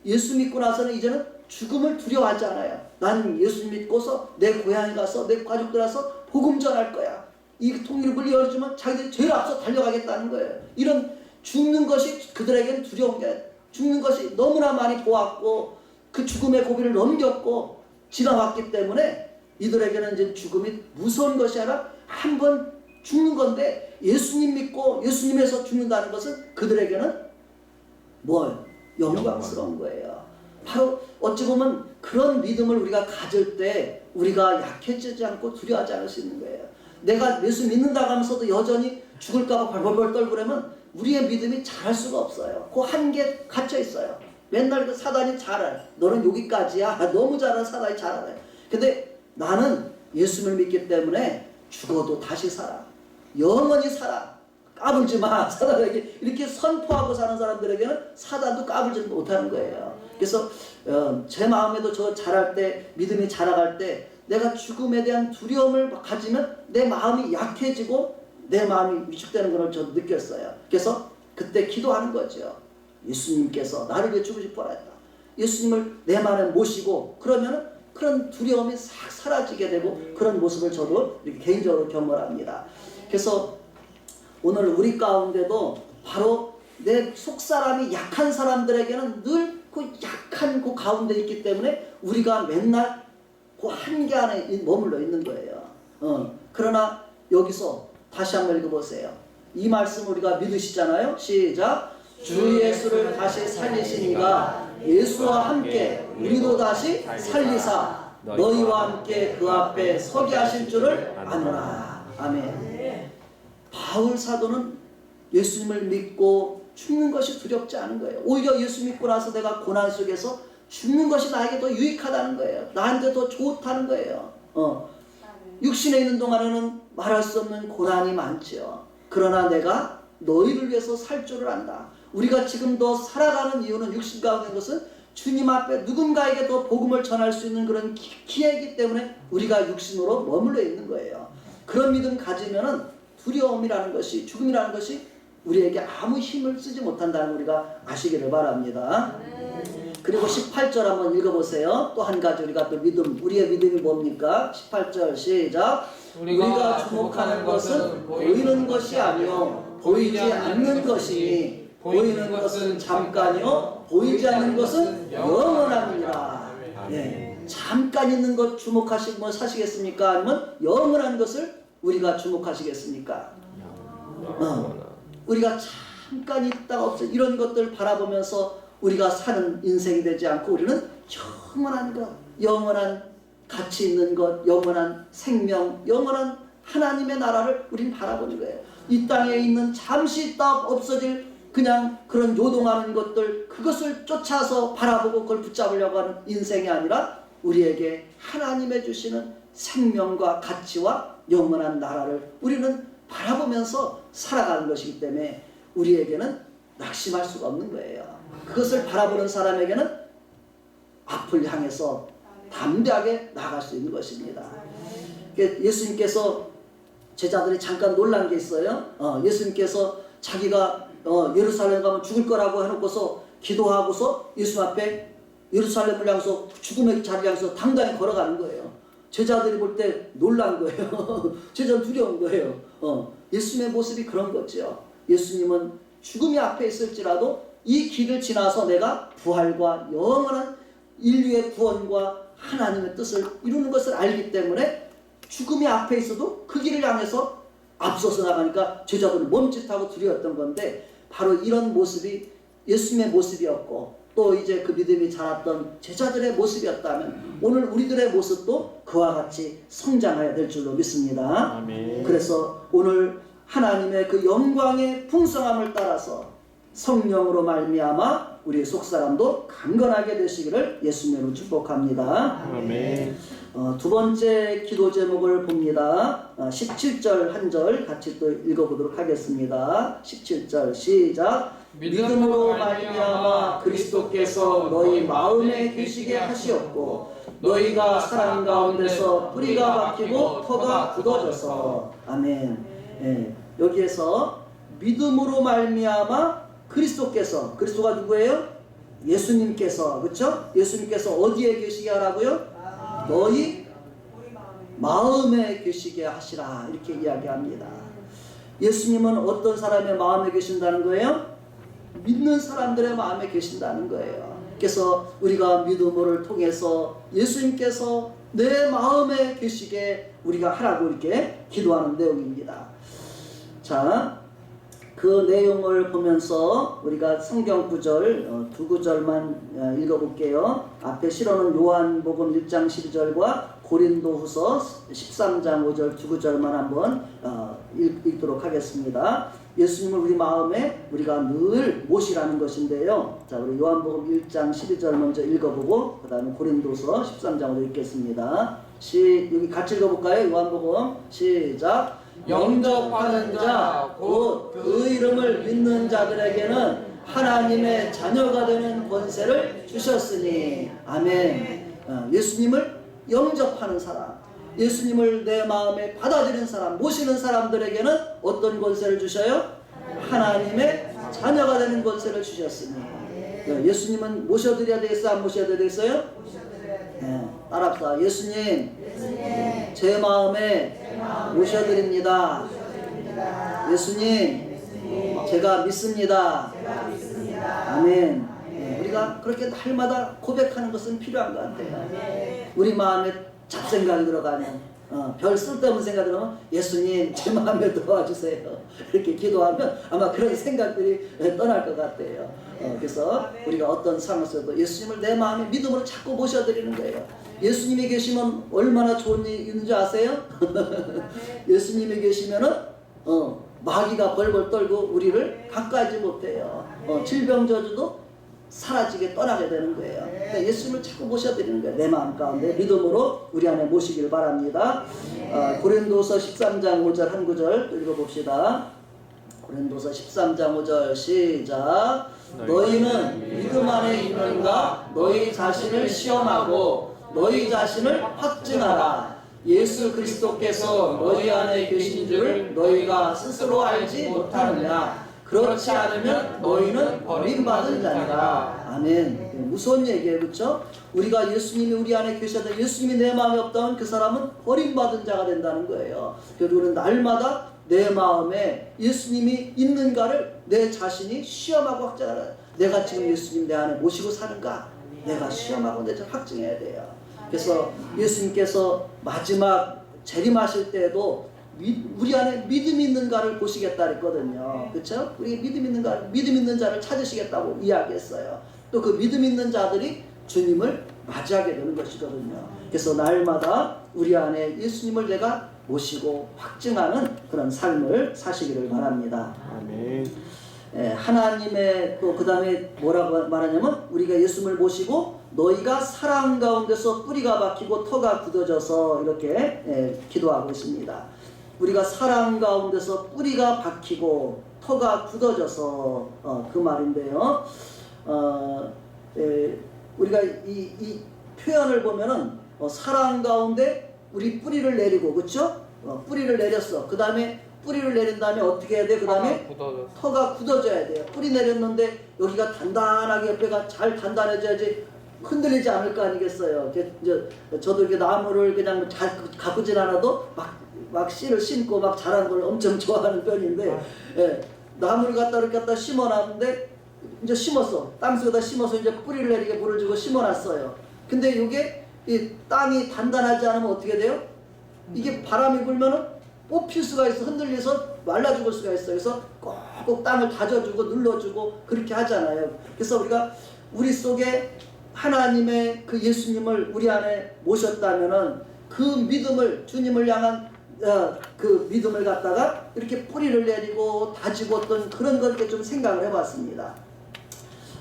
예수 믿고 나서는 이제는 죽음을 두려워하지 않아요. 난 예수 믿고서 내 고향에 가서 내 가족들 와서 복음 전할 거야. 이 통일을 열어주면 자기들이 제일 앞서 달려가겠다는 거예요. 이런 죽는 것이 그들에게는 두려운 게 죽는 것이 너무나 많이 보았고 그 죽음의 고비를 넘겼고 지나왔기 때문에 이들에게는 이제 죽음이 무서운 것이 아니라 한 번 죽는 건데 예수님 믿고 예수님에서 죽는다는 것은 그들에게는 뭘? 영광스러운 거예요. 바로 어찌 보면 그런 믿음을 우리가 가질 때 우리가 약해지지 않고 두려워하지 않을 수 있는 거예요. 내가 예수 믿는다고 하면서도 여전히 죽을까 봐 벌벌벌 떨고 그러면 우리의 믿음이 자랄 수가 없어요. 그 한계 갇혀 있어요. 맨날 그 사단이 잘해. 너는 여기까지야. 너무 잘하는 사단이 잘하네. 근데 나는 예수를 믿기 때문에 죽어도 다시 살아. 영원히 살아. 까불지 마. 사단에게 이렇게 선포하고 사는 사람들에게는 사단도 까불지 못하는 거예요. 그래서 제 마음에도 저 자랄 때 믿음이 자라갈 때 내가 죽음에 대한 두려움을 가지면 내 마음이 약해지고 내 마음이 위축되는 것을 저도 느꼈어요. 그래서 그때 기도하는 거죠. 예수님께서 나를 위해 죽으실 뻔했다. 예수님을 내 마음에 모시고 그러면은 그런 두려움이 싹 사라지게 되고 그런 모습을 저도 이렇게 개인적으로 경험합니다. 그래서 오늘 우리 가운데도 바로 내 속사람이 약한 사람들에게는 늘 그 약한 그 가운데 있기 때문에 우리가 맨날 그 한계 안에 머물러 있는 거예요. 그러나 여기서 다시 한번 읽어보세요. 이 말씀 우리가 믿으시잖아요. 시작. 주 예수를 다시 살리시니가 예수와 함께 우리도 다시 살리사 너희와 함께 그 앞에 서게 하실 줄을 아노라. 아멘. 바울 사도는 예수님을 믿고 죽는 것이 두렵지 않은 거예요. 오히려 예수 믿고 나서 내가 고난 속에서 죽는 것이 나에게 더 유익하다는 거예요. 나한테 더 좋다는 거예요. 육신에 있는 동안에는 말할 수 없는 고난이 많지요. 그러나 내가 너희를 위해서 살 줄을 안다. 우리가 지금 더 살아가는 이유는 육신 가운데 있는 것은 주님 앞에 누군가에게 더 복음을 전할 수 있는 그런 기회이기 때문에 우리가 육신으로 머물러 있는 거예요. 그런 믿음 가지면은 두려움이라는 것이, 죽음이라는 것이 우리에게 아무 힘을 쓰지 못한다는 우리가 아시기를 바랍니다. 그리고 18절 한번 읽어보세요. 또 한 가지 우리가 또 믿음, 우리의 믿음이 뭡니까? 18절 시작. 우리가 주목하는 것은 보이는 것이 아니요 보이지 않는 것이니 보이는 것은 잠깐이요 보이지 않는 것은 영원하니라. 네. 잠깐 있는 것 주목하시고 사시겠습니까? 아니면 영원한 것을 우리가 주목하시겠습니까? 우리가 잠깐 있다가 없어 이런 것들 바라보면서 우리가 사는 인생이 되지 않고 우리는 영원한 것, 영원한 가치 있는 것, 영원한 생명, 영원한 하나님의 나라를 우리는 바라보는 거예요. 이 땅에 있는 잠시 있다 없어질 그냥 그런 요동하는 것들, 그것을 쫓아서 바라보고 그걸 붙잡으려고 하는 인생이 아니라 우리에게 하나님의 주시는 생명과 가치와 영원한 나라를 우리는 바라보면서 살아가는 것이기 때문에 우리에게는 낙심할 수가 없는 거예요. 그것을 바라보는 사람에게는 앞을 향해서 담대하게 나아갈 수 있는 것입니다. 예수님께서 제자들이 잠깐 놀란 게 있어요. 예수님께서 자기가 예루살렘 가면 죽을 거라고 해놓고서 기도하고서 예수 앞에 예루살렘을 향해서 죽음의 자리를 향해서 당당히 걸어가는 거예요. 제자들이 볼 때 놀란 거예요. 제자는 두려운 거예요. 예수님의 모습이 그런 거죠. 예수님은 죽음이 앞에 있을지라도 이 길을 지나서 내가 부활과 영원한 인류의 구원과 하나님의 뜻을 이루는 것을 알기 때문에 죽음이 앞에 있어도 그 길을 향해서 앞서서 나가니까 제자들은 멈칫하고 두려웠던 건데 바로 이런 모습이 예수님의 모습이었고 또 이제 그 믿음이 자랐던 제자들의 모습이었다면 오늘 우리들의 모습도 그와 같이 성장해야 될 줄로 믿습니다. 아멘. 그래서 오늘 하나님의 그 영광의 풍성함을 따라서 성령으로 말미암아 우리의 속사람도 강건하게 되시기를 예수님으로 축복합니다. 아멘. 두 번째 기도 제목을 봅니다. 17절 한 절 같이 또 읽어보도록 하겠습니다. 17절 시작. 믿음으로 말미암아 그리스도께서 너희 마음에 계시게 하시었고 너희가 사랑 가운데서 뿌리가 박히고 터가 굳어져서 아멘. 여기에서 믿음으로 말미암아 그리스도가 누구예요? 예수님께서, 그렇죠? 예수님께서 어디에 계시게 하라고요? 너희 마음에 계시게 하시라 이렇게 이야기합니다. 예수님은 어떤 사람의 마음에 계신다는 거예요? 믿는 사람들의 마음에 계신다는 거예요. 그래서 우리가 믿음을 통해서 예수님께서 내 마음에 계시게 우리가 하라고 이렇게 기도하는 내용입니다. 자, 그 내용을 보면서 우리가 성경 구절 두 구절만 읽어볼게요. 앞에 실어놓은 요한복음 1장 12절과 고린도후서 13장 5절 두 구절만 한번 읽도록 하겠습니다. 예수님을 우리 마음에 우리가 늘 모시라는 것인데요. 자, 우리 요한복음 1장 12절 먼저 읽어보고 그 다음에 고린도서 13장으로 읽겠습니다. 여기 같이 읽어볼까요? 요한복음 시작. 영접하는 자 곧 그 이름을 믿는 자들에게는 하나님의 자녀가 되는 권세를 주셨으니 아멘. 예수님을 영접하는 사람, 예수님을 내 마음에 받아들이는 사람, 모시는 사람들에게는 어떤 권세를 주셔요? 하나님의 자녀가 되는 권세를 주셨으니. 예수님은 모셔드려야 되겠어요? 안 모셔야 되겠어요? 따라합시다. 예수님, 제 마음에 모셔드립니다. 예수님, 제가 믿습니다. 아멘. 우리가 그렇게 날마다 고백하는 것은 필요한 것 같아요. 우리 마음에 잡생각이 들어가면 별 쓸데없는 생각 들으면 예수님 제 마음에 들어와 주세요. 이렇게 기도하면 아마 그런 생각들이 떠날 것 같아요. 그래서 우리가 어떤 상황에서도 예수님을 내 마음의 믿음으로 자꾸 모셔드리는 거예요. 예수님이 계시면 얼마나 좋은 일이 있는지 아세요? 예수님이 계시면은 마귀가 벌벌 떨고 우리를 가까이지 못해요. 질병 저주도 사라지게 떠나게 되는 거예요. 그러니까 예수님을 자꾸 모셔드리는 거예요. 내 마음 가운데 믿음으로 우리 안에 모시길 바랍니다. 고린도서 13장 5절 한 구절 또 읽어봅시다. 고린도서 13장 5절 시작. 너희는 믿음 안에 있는가? 너희 자신을 시험하고 너희 자신을 확증하라. 예수 그리스도께서 너희 안에 계신 줄을 너희가 스스로 알지 못하느냐? 그렇지 않으면 너희는 버림받은 자니라. 아멘. 무서운 얘기예요, 그렇죠? 우리가 예수님이 우리 안에 계셔도 예수님이 내 마음에 없다면 그 사람은 버림받은 자가 된다는 거예요. 그래서 우리는 날마다 내 마음에 예수님이 있는가를 내 자신이 시험하고 확증하라. 내가 지금 예수님 내 안에 모시고 사는가? 내가 시험하고 내 자신을 확증해야 돼요. 그래서 예수님께서 마지막 재림하실 때에도 우리 안에 믿음이 있는가를 보시겠다 그랬거든요. 그렇죠? 우리 믿음 있는 자를 찾으시겠다고 이야기했어요. 또 그 믿음 있는 자들이 주님을 맞이하게 되는 것이거든요. 그래서 날마다 우리 안에 예수님을 내가 모시고 확증하는 그런 삶을 사시기를 바랍니다. 아멘. 하나님의 또 그 다음에 뭐라고 말하냐면 우리가 예수님을 모시고 너희가 사랑 가운데서 뿌리가 박히고 터가 굳어져서 이렇게 기도하고 있습니다. 우리가 사랑 가운데서 뿌리가 박히고 터가 굳어져서 그 말인데요. 우리가 이 표현을 보면은 사랑 가운데 우리 뿌리를 내리고 그렇죠? 뿌리를 내렸어. 그 다음에 뿌리를 내린 다음에 어떻게 해야 돼? 그 다음에 터가 굳어져야 돼요. 뿌리 내렸는데 여기가 단단하게 옆에가 잘 단단해져야지 흔들리지 않을 거 아니겠어요. 저도 이렇게 나무를 그냥 잘 가꾸진 않아도 막 씨를 심고 막 자라는 걸 엄청 좋아하는 편인데 나무를 갖다 심어놨는데 이제 심었어. 땅속에다 심어서 이제 뿌리를 내리게 물을 주고 심어놨어요. 근데 이게 이 땅이 단단하지 않으면 어떻게 돼요? 이게 바람이 불면은 뽑힐 수가 있어. 흔들려서 말라 죽을 수가 있어요. 그래서 꼭 땅을 다져주고 눌러주고 그렇게 하잖아요. 그래서 우리가 우리 속에 하나님의 그 예수님을 우리 안에 모셨다면은 그 믿음을 주님을 향한 그 믿음을 갖다가 이렇게 뿌리를 내리고 다지고 어떤 그런 걸 좀 생각을 해봤습니다.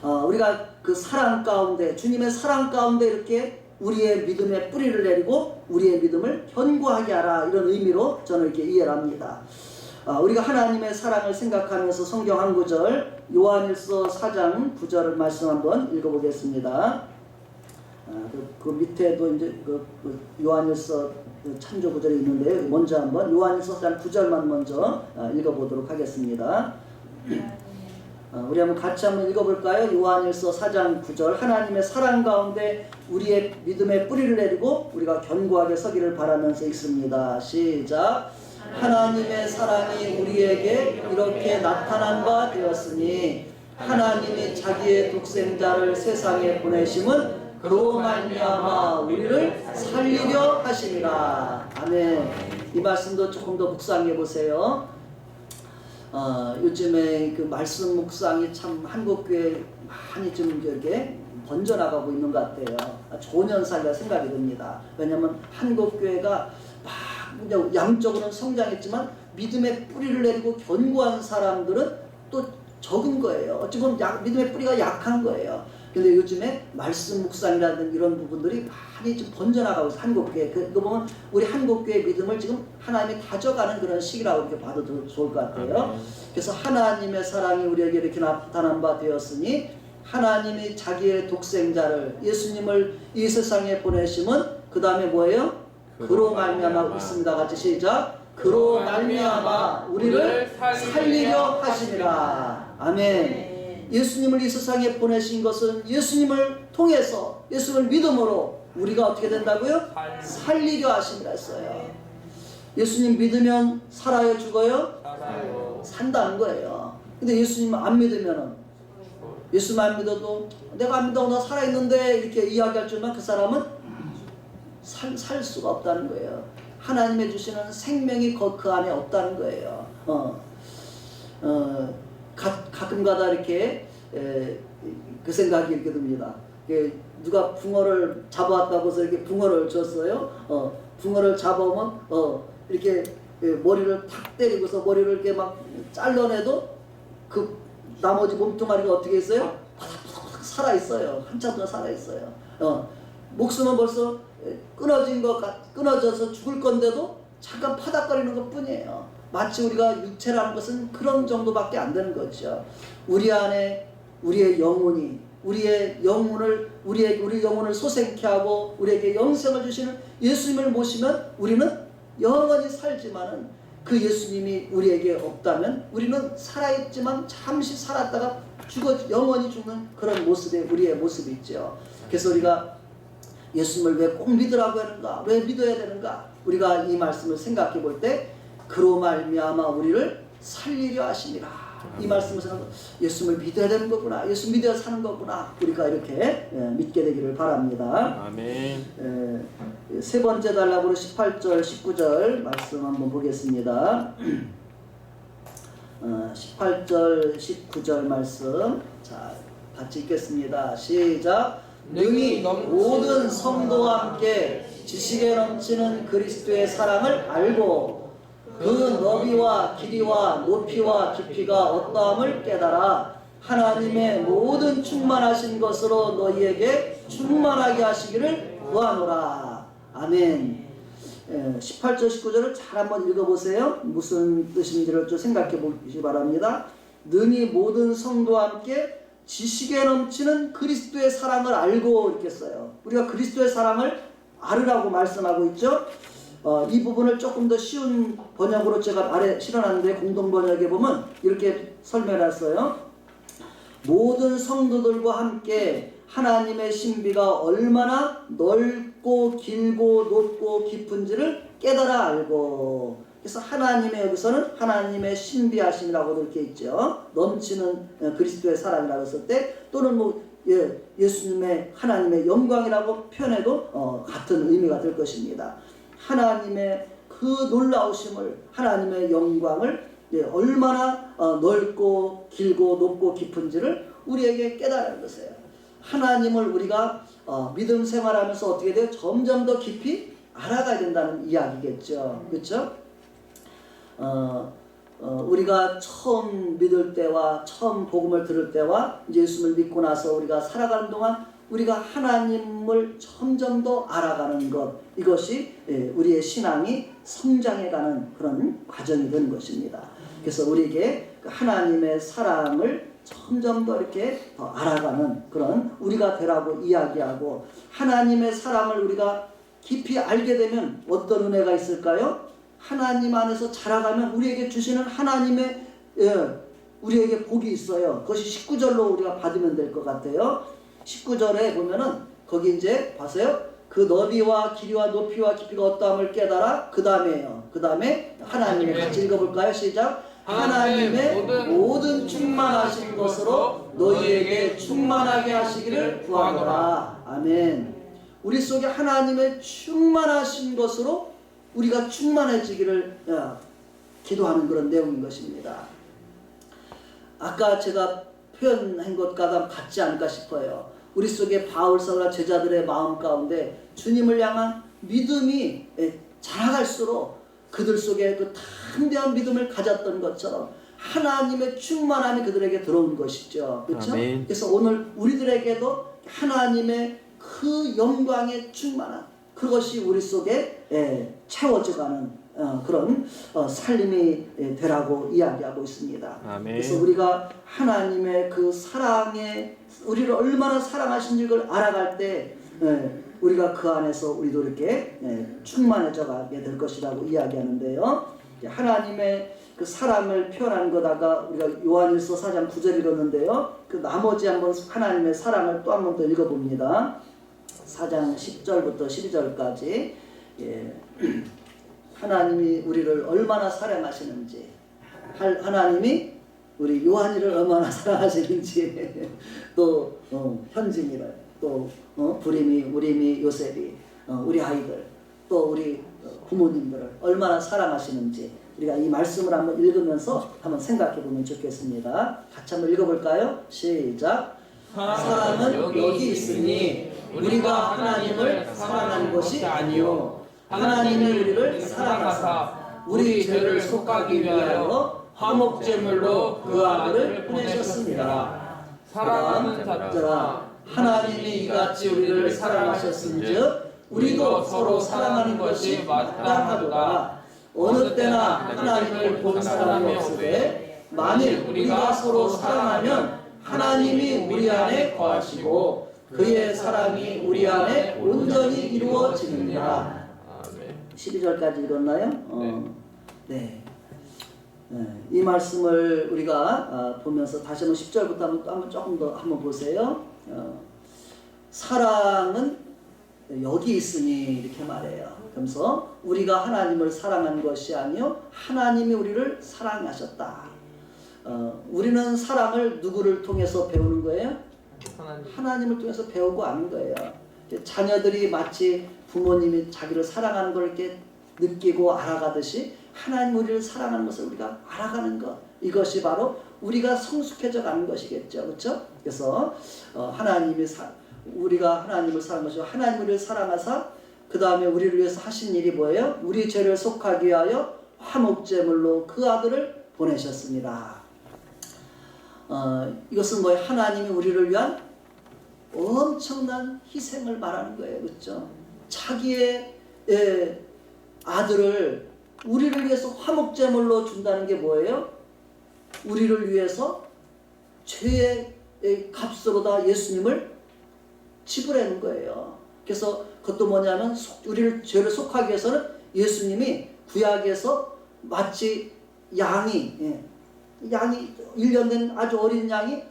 우리가 그 사랑 가운데 주님의 사랑 가운데 이렇게 우리의 믿음의 뿌리를 내리고 우리의 믿음을 견고하게 하라 이런 의미로 저는 이렇게 이해를 합니다. 우리가 하나님의 사랑을 생각하면서 성경 한 구절 요한일서 4장 9절 말씀 한번 읽어보겠습니다. 그 밑에도 이제 그 요한일서 찬조 구절이 있는데요. 먼저 한번 요한일서 4장 9절만 먼저 읽어보도록 하겠습니다. 우리 한번 같이 한번 읽어볼까요? 요한일서 4장 9절 하나님의 사랑 가운데 우리의 믿음의 뿌리를 내리고 우리가 견고하게 서기를 바라면서 읽습니다. 시작. 하나님의 사랑이 우리에게 이렇게 나타난 바 되었으니 하나님이 자기의 독생자를 세상에 보내심은 그로 말미암아 우리를 살리려 하심이라. 아멘. 이 말씀도 조금 더 묵상해 보세요. 요즘에 그 말씀 묵상이 참 한국교회 많이 좀 이렇게 번져나가고 있는 것 같아요. 좋은 현상이라 생각이 듭니다. 왜냐하면 한국교회가 막 양적으로는 성장했지만 믿음의 뿌리를 내리고 견고한 사람들은 또 적은 거예요. 어찌 보면 믿음의 뿌리가 약한 거예요. 근데 요즘에 말씀 묵상이라든지 이런 부분들이 많이 좀 번져나가고 있어요. 한국교회. 그거 보면 우리 한국교회 믿음을 지금 하나님이 다져가는 그런 시기라고 이렇게 봐도 좋을 것 같아요. 그래서 하나님의 사랑이 우리에게 이렇게 나타난 바 되었으니 하나님이 자기의 독생자를 예수님을 이 세상에 보내심은 그 다음에 뭐예요? 그로 말미암아 있습니다. 같이 시작. 그로 말미암아 우리를 살리려 하시니라. 아멘. 예수님을 이 세상에 보내신 것은 예수님을 통해서 예수님을 믿음으로 우리가 어떻게 된다고요? 살리려 하심이라 했어요. 예수님 믿으면 살아요, 죽어요? 살아요. 산다는 거예요. 근데 예수님 안 믿으면은 예수만 안 믿어도 내가 안 믿어 나 살아있는데 이렇게 이야기할 줄만 그 사람은 살 수가 없다는 거예요. 하나님의 주시는 생명이 그 안에 없다는 거예요. 가끔가다 이렇게 그 생각이 이렇게 듭니다. 누가 붕어를 잡아왔다고 해서 이렇게 붕어를 줬어요. 붕어를 잡아오면 이렇게 머리를 탁 때리고서 머리를 이렇게 막 잘라내도 그 나머지 몸뚱아리가 어떻게 있어요? 바닥바닥 살아 있어요. 한참 동안 살아 있어요. 목숨은 벌써 끊어져서 죽을 건데도 잠깐 파닥거리는 것 뿐이에요. 마치 우리가 육체라는 것은 그런 정도밖에 안 되는 거죠. 우리 안에 우리의 영혼이 우리 영혼을 소생케 하고 우리에게 영생을 주시는 예수님을 모시면 우리는 영원히 살지만은 그 예수님이 우리에게 없다면 우리는 살아있지만 잠시 살았다가 영원히 죽는 그런 모습의 우리의 모습이 있죠. 그래서 우리가 예수님을 왜 꼭 믿으라고 하는가? 왜 믿어야 되는가? 우리가 이 말씀을 생각해 볼 때 그로 말미암아 우리를 살리려 하심이라. 이 말씀을 생각하고 예수님을 믿어야 되는 거구나. 예수 믿어야 사는 거구나. 우리가 이렇게 믿게 되기를 바랍니다. 아멘. 세 번째 단락으로 18절 19절 말씀 한번 보겠습니다. 18절 19절 말씀 자 같이 읽겠습니다. 시작. 능히 모든 성도와 함께 지식에 넘치는 그리스도의 사랑을 알고 그 너비와 길이와 높이와 깊이가 어떠함을 깨달아 하나님의 모든 충만하신 것으로 너희에게 충만하게 하시기를 구하노라. 아멘. 18절 19절을 잘 한번 읽어보세요. 무슨 뜻인지를 좀 생각해 보시기 바랍니다. 능히 모든 성도와 함께 지식에 넘치는 그리스도의 사랑을 알고 이렇게 써요. 우리가 그리스도의 사랑을 알으라고 말씀하고 있죠. 이 부분을 조금 더 쉬운 번역으로 제가 아래 실어놨는데 공동 번역에 보면 이렇게 설명했어요. 모든 성도들과 함께 하나님의 신비가 얼마나 넓고 길고 높고 깊은지를 깨달아 알고. 그래서 하나님의 여기서는 하나님의 신비하심이라고도 이렇게 있죠. 넘치는 그리스도의 사랑이라고 했을 때 또는 예수님의 하나님의 영광이라고 표현해도 같은 의미가 될 것입니다. 하나님의 그 놀라우심을 하나님의 영광을 얼마나 넓고 길고 높고 깊은지를 우리에게 깨달은 것이에요. 하나님을 우리가 믿음 생활하면서 어떻게 돼요? 점점 더 깊이 알아가야 된다는 이야기겠죠. 그렇죠? 우리가 처음 믿을 때와 처음 복음을 들을 때와 예수를 믿고 나서 우리가 살아가는 동안 우리가 하나님을 점점 더 알아가는 것, 이것이 우리의 신앙이 성장해가는 그런 과정이 되는 것입니다. 그래서 우리에게 하나님의 사랑을 점점 더 이렇게 더 알아가는 그런 우리가 되라고 이야기하고, 하나님의 사랑을 우리가 깊이 알게 되면 어떤 은혜가 있을까요? 하나님 안에서 자라가면 우리에게 주시는 하나님의 우리에게 복이 있어요. 그것이 19절로 우리가 받으면 될 것 같아요. 19절에 보면은 거기 이제 봐세요. 그 너비와 길이와 높이와 깊이가 어떠함을 깨달아. 그 다음에요. 그 다음에 하나님의 같이 읽어볼까요? 시작. 하나님의 모든 충만하신 것으로 너희에게 충만하게 하시기를 구하노라. 아멘. 우리 속에 하나님의 충만하신 것으로 우리가 충만해지기를 기도하는 그런 내용인 것입니다. 아까 제가 표현한 것과 같지 않을까 싶어요. 우리 속에 바울사라 제자들의 마음 가운데 주님을 향한 믿음이 자라갈수록 그들 속에 그 담대한 믿음을 가졌던 것처럼 하나님의 충만함이 그들에게 들어온 것이죠. 그렇죠? 아멘. 그래서 오늘 우리들에게도 하나님의 그 영광의 충만함, 그것이 우리 속에 채워져가는 그런 삶이 되라고 이야기하고 있습니다. 아멘. 그래서 우리가 하나님의 그 사랑에 우리를 얼마나 사랑하신 줄 알아갈 때 우리가 그 안에서 우리도 이렇게 충만해져 가게 될 것이라고 이야기하는데요. 하나님의 그 사랑을 표현한 거다가 우리가 요한일서 4장 9절 읽었는데요. 그 나머지 한번 하나님의 사랑을 또 한 번 더 읽어봅니다. 4장 10절부터 12절까지 하나님이 우리를 얼마나 사랑하시는지, 하나님이 우리 요한이를 얼마나 사랑하시는지, 또 현진이를, 또 부림이, 우림이, 요셉이, 우리 아이들, 또 우리 부모님들을 얼마나 사랑하시는지 우리가 이 말씀을 한번 읽으면서 한번 생각해 보면 좋겠습니다. 같이 한번 읽어볼까요? 시작. 사랑은 여기 있으니 우리가 하나님을 사랑한 것이 아니요 하나님이 우리를 사랑하사 우리 죄를 속하기 위하여 화목제물로 그 아들을 보내셨습니다. 사랑하는 자들아 하나님이 이같이 우리를 사랑하셨은즉 우리도 서로 사랑하는 것이 마땅하도다. 어느 때나 하나님을 본 사람이 없으되 만일 우리가 서로 사랑하면 하나님이 우리 안에 거하시고 그의 사랑이 우리 안에 온전히 이루어지느니라. 12절까지 읽었나요? 네. 이 말씀을 우리가 보면서 다시 한번 10절부터 한번 조금 더 한번 보세요. 사랑은 여기 있으니 이렇게 말해요. 그러면서 우리가 하나님을 사랑한 것이 아니요 하나님이 우리를 사랑하셨다. 우리는 사랑을 누구를 통해서 배우는 거예요? 하나님을 통해서 배우고 아는 거예요. 자녀들이 마치 부모님이 자기를 사랑하는 걸 이렇게 느끼고 알아가듯이 하나님 우리를 사랑하는 것을 우리가 알아가는 것, 이것이 바로 우리가 성숙해져 가는 것이겠죠. 그렇죠? 그래서 우리가 하나님을 사랑하시고 하나님 우리를 사랑하사 그 다음에 우리를 위해서 하신 일이 뭐예요? 우리 죄를 속하기 위하여 화목제물로 그 아들을 보내셨습니다. 이것은 뭐예요? 하나님이 우리를 위한 엄청난 희생을 말하는 거예요. 그렇죠? 자기의 아들을 우리를 위해서 화목제물로 준다는 게 뭐예요? 우리를 위해서 죄의 값으로 다 예수님을 지불하는 거예요. 그래서 그것도 뭐냐면 우리를 죄를 속하기 위해서는 예수님이 구약에서 마치 양이 1년 된 아주 어린 양이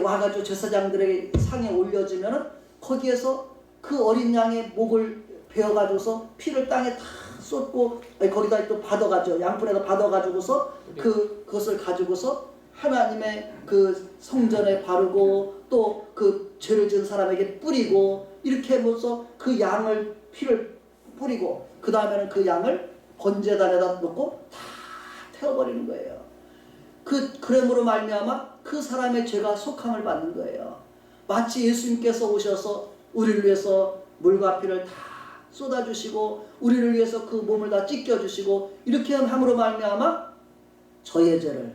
와가지고 제사장들에게 상에 올려주면은 거기에서 그 어린 양의 목을 베어가지고서 피를 땅에 다 쏟고 거기다 또 받아가지고 양푼에다 받아가지고서 그것을 가지고서 하나님의 그 성전에 바르고 또 그 죄를 지은 사람에게 뿌리고 이렇게 해서 그 양을 피를 뿌리고 그 다음에는 그 양을 번제단에다 놓고 다 태워버리는 거예요. 그러므로 말미암아 그 사람의 죄가 속함을 받는 거예요. 마치 예수님께서 오셔서 우리를 위해서 물과 피를 다 쏟아주시고 우리를 위해서 그 몸을 다 찢겨주시고 이렇게 함으로 말미암아 저의 죄를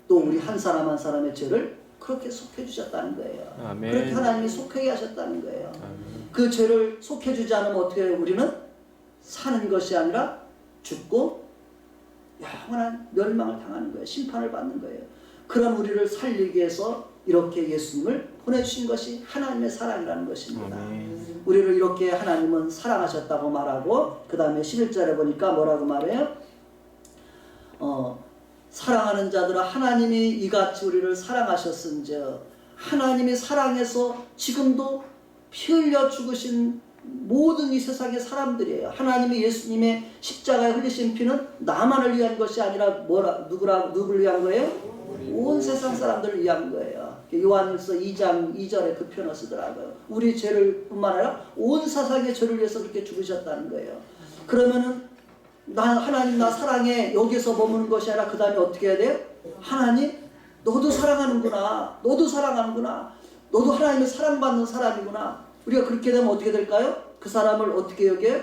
또 우리 한 사람 한 사람의 죄를 그렇게 속해주셨다는 거예요. 아멘. 그렇게 하나님이 속하게 하셨다는 거예요. 아멘. 그 죄를 속해주지 않으면 어떻게 해요? 우리는 사는 것이 아니라 죽고 영원한 멸망을 당하는 거예요. 심판을 받는 거예요. 그런 우리를 살리기 위해서 이렇게 예수님을 보내주신 것이 하나님의 사랑이라는 것입니다. 아멘. 우리를 이렇게 하나님은 사랑하셨다고 말하고 그 다음에 11절에 보니까 뭐라고 말해요? 사랑하는 자들아 하나님이 이같이 우리를 사랑하셨은즉 하나님이 사랑해서 지금도 피 흘려 죽으신 모든 이 세상의 사람들이에요. 하나님이 예수님의 십자가에 흘리신 피는 나만을 위한 것이 아니라 누구를 위한 거예요? 온 세상 사람들을 위한 거예요. 요한일서 2장 2절에 그 표현을 쓰더라고요. 우리 죄를 뿐만 아니라 온 세상의 죄를 위해서 그렇게 죽으셨다는 거예요. 그러면은 하나님 나 사랑해 여기서 머무는 것이 아니라 그 다음에 어떻게 해야 돼요? 하나님 너도 사랑하는구나. 너도 사랑하는구나. 너도 하나님의 사랑받는 사람이구나. 우리가 그렇게 되면 어떻게 될까요? 그 사람을 어떻게 여겨요?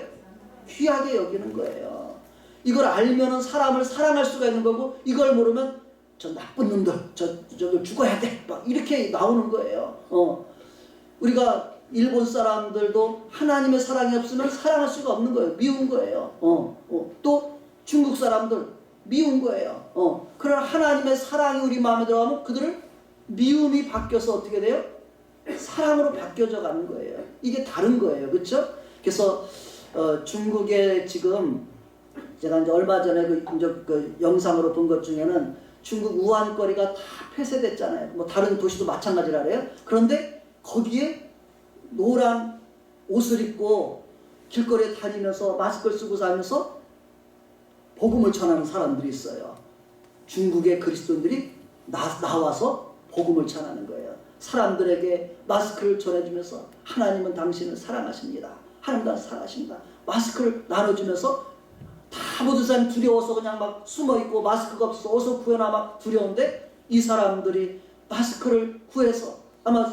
귀하게 여기는 거예요. 이걸 알면은 사람을 사랑할 수가 있는 거고 이걸 모르면 저 나쁜 놈들 저들 죽어야 돼 막 이렇게 나오는 거예요. 우리가 일본 사람들도 하나님의 사랑이 없으면 사랑할 수가 없는 거예요. 미운 거예요. 또 중국 사람들 미운 거예요. 그러나 하나님의 사랑이 우리 마음에 들어가면 그들을 미움이 바뀌어서 어떻게 돼요? 사랑으로 바뀌어져 가는 거예요. 이게 다른 거예요. 그렇죠? 그래서 중국에 지금 제가 이제 얼마 전에 그 영상으로 본 것 중에는 중국 우한 거리가 다 폐쇄됐잖아요. 뭐 다른 도시도 마찬가지라 그래요. 그런데 거기에 노란 옷을 입고 길거리에 다니면서 마스크를 쓰고 다니면서 복음을 전하는 사람들이 있어요. 중국의 그리스도인들이 나와서 복음을 전하는 거예요. 사람들에게 마스크를 전해주면서 하나님은 당신을 사랑하십니다. 하나님은 사랑하십니다. 마스크를 나눠주면서 모든 사람이 두려워서 그냥 막 숨어있고 마스크가 없어서 어디서 구해나 막 두려운데 이 사람들이 마스크를 구해서 아마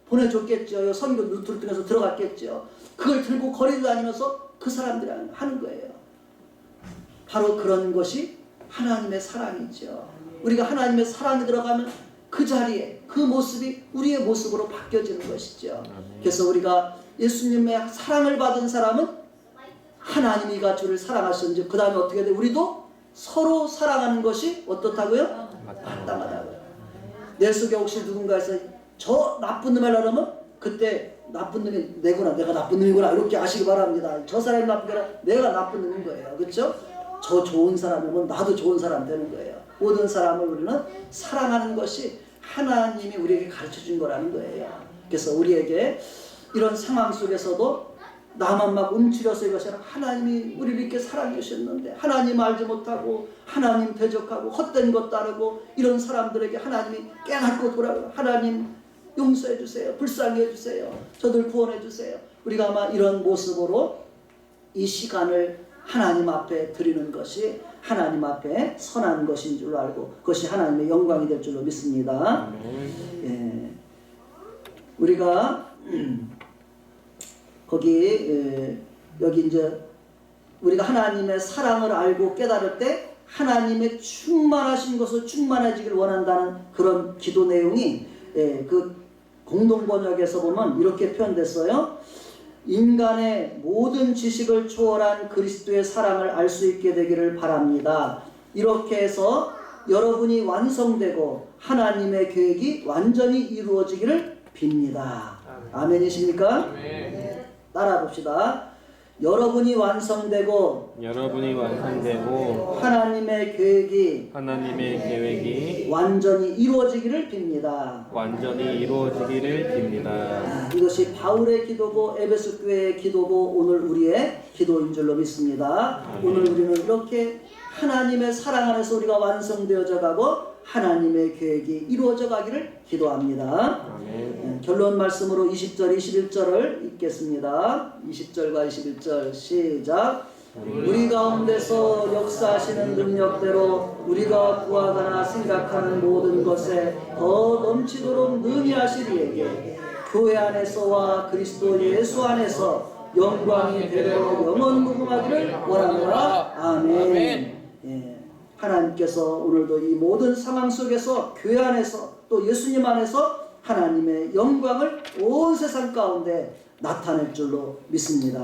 보내줬겠죠. 선교 루트를 통해서 들어갔겠죠. 그걸 들고 거리를 다니면서 그 사람들이 하는 거예요. 바로 그런 것이 하나님의 사랑이죠. 우리가 하나님의 사랑에 들어가면 그 자리에 그 모습이 우리의 모습으로 바뀌어지는 것이죠. 그래서 우리가 예수님의 사랑을 받은 사람은 하나님이가 주를 사랑하셨는지 그 다음에 어떻게 돼? 우리도 서로 사랑하는 것이 어떻다고요? 마땅하다고요. 내 속에 혹시 누군가에서 저 나쁜 놈을 하려면 그때 나쁜 놈이 내구나, 내가 나쁜 놈이구나 이렇게 아시기 바랍니다. 저 사람이 나쁜 게 아니라 내가 나쁜 놈인 거예요. 그렇죠? 저 좋은 사람이면 나도 좋은 사람 되는 거예요. 모든 사람을 우리는 사랑하는 것이 하나님이 우리에게 가르쳐 준 거라는 거예요. 그래서 우리에게 이런 상황 속에서도 나만 막 움츠려서 이것이 아니라 하나님이 우리를 이렇게 사랑해 주셨는데 하나님 알지 못하고 하나님 대적하고 헛된 것 따르고 이런 사람들에게 하나님이 깨닫고 돌아가고 하나님 용서해 주세요. 불쌍히 해 주세요. 저들 구원해 주세요. 우리가 아마 이런 모습으로 이 시간을 하나님 앞에 드리는 것이 하나님 앞에 선한 것인 줄 알고 그것이 하나님의 영광이 될 줄로 믿습니다. 예. 우리가 여기 이제 우리가 하나님의 사랑을 알고 깨달을 때 하나님의 충만하신 것을 충만해지길 원한다는 그런 기도 내용이 그 공동번역에서 보면 이렇게 표현됐어요. 인간의 모든 지식을 초월한 그리스도의 사랑을 알 수 있게 되기를 바랍니다. 이렇게 해서 여러분이 완성되고 하나님의 계획이 완전히 이루어지기를 빕니다. 아멘이십니까? 아멘. 따라 봅시다. 여러분이 완성되고 하나님의 계획이 완전히 이루어지기를 빕니다. 이것이 바울의 기도고 에베소 교회의 기도고 오늘 우리의 기도인 줄로 믿습니다. 오늘 우리는 이렇게 하나님의 사랑 안에서 우리가 완성되어져 가고 하나님의 계획이 이루어져 가기를 기도합니다. 결론 말씀으로 20절 21절을 읽겠습니다. 20절과 21절 시작. 우리 가운데서 역사하시는 능력대로 우리가 구하거나 생각하는 모든 것에 더 넘치도록 능히 하시리에게 교회 안에서와 그리스도 예수 안에서 영광이 되도록 영원 무궁하기를 원하노라. 아멘. 예. 하나님께서 오늘도 이 모든 상황 속에서 교회 안에서 또 예수님 안에서 하나님의 영광을 온 세상 가운데 나타낼 줄로 믿습니다.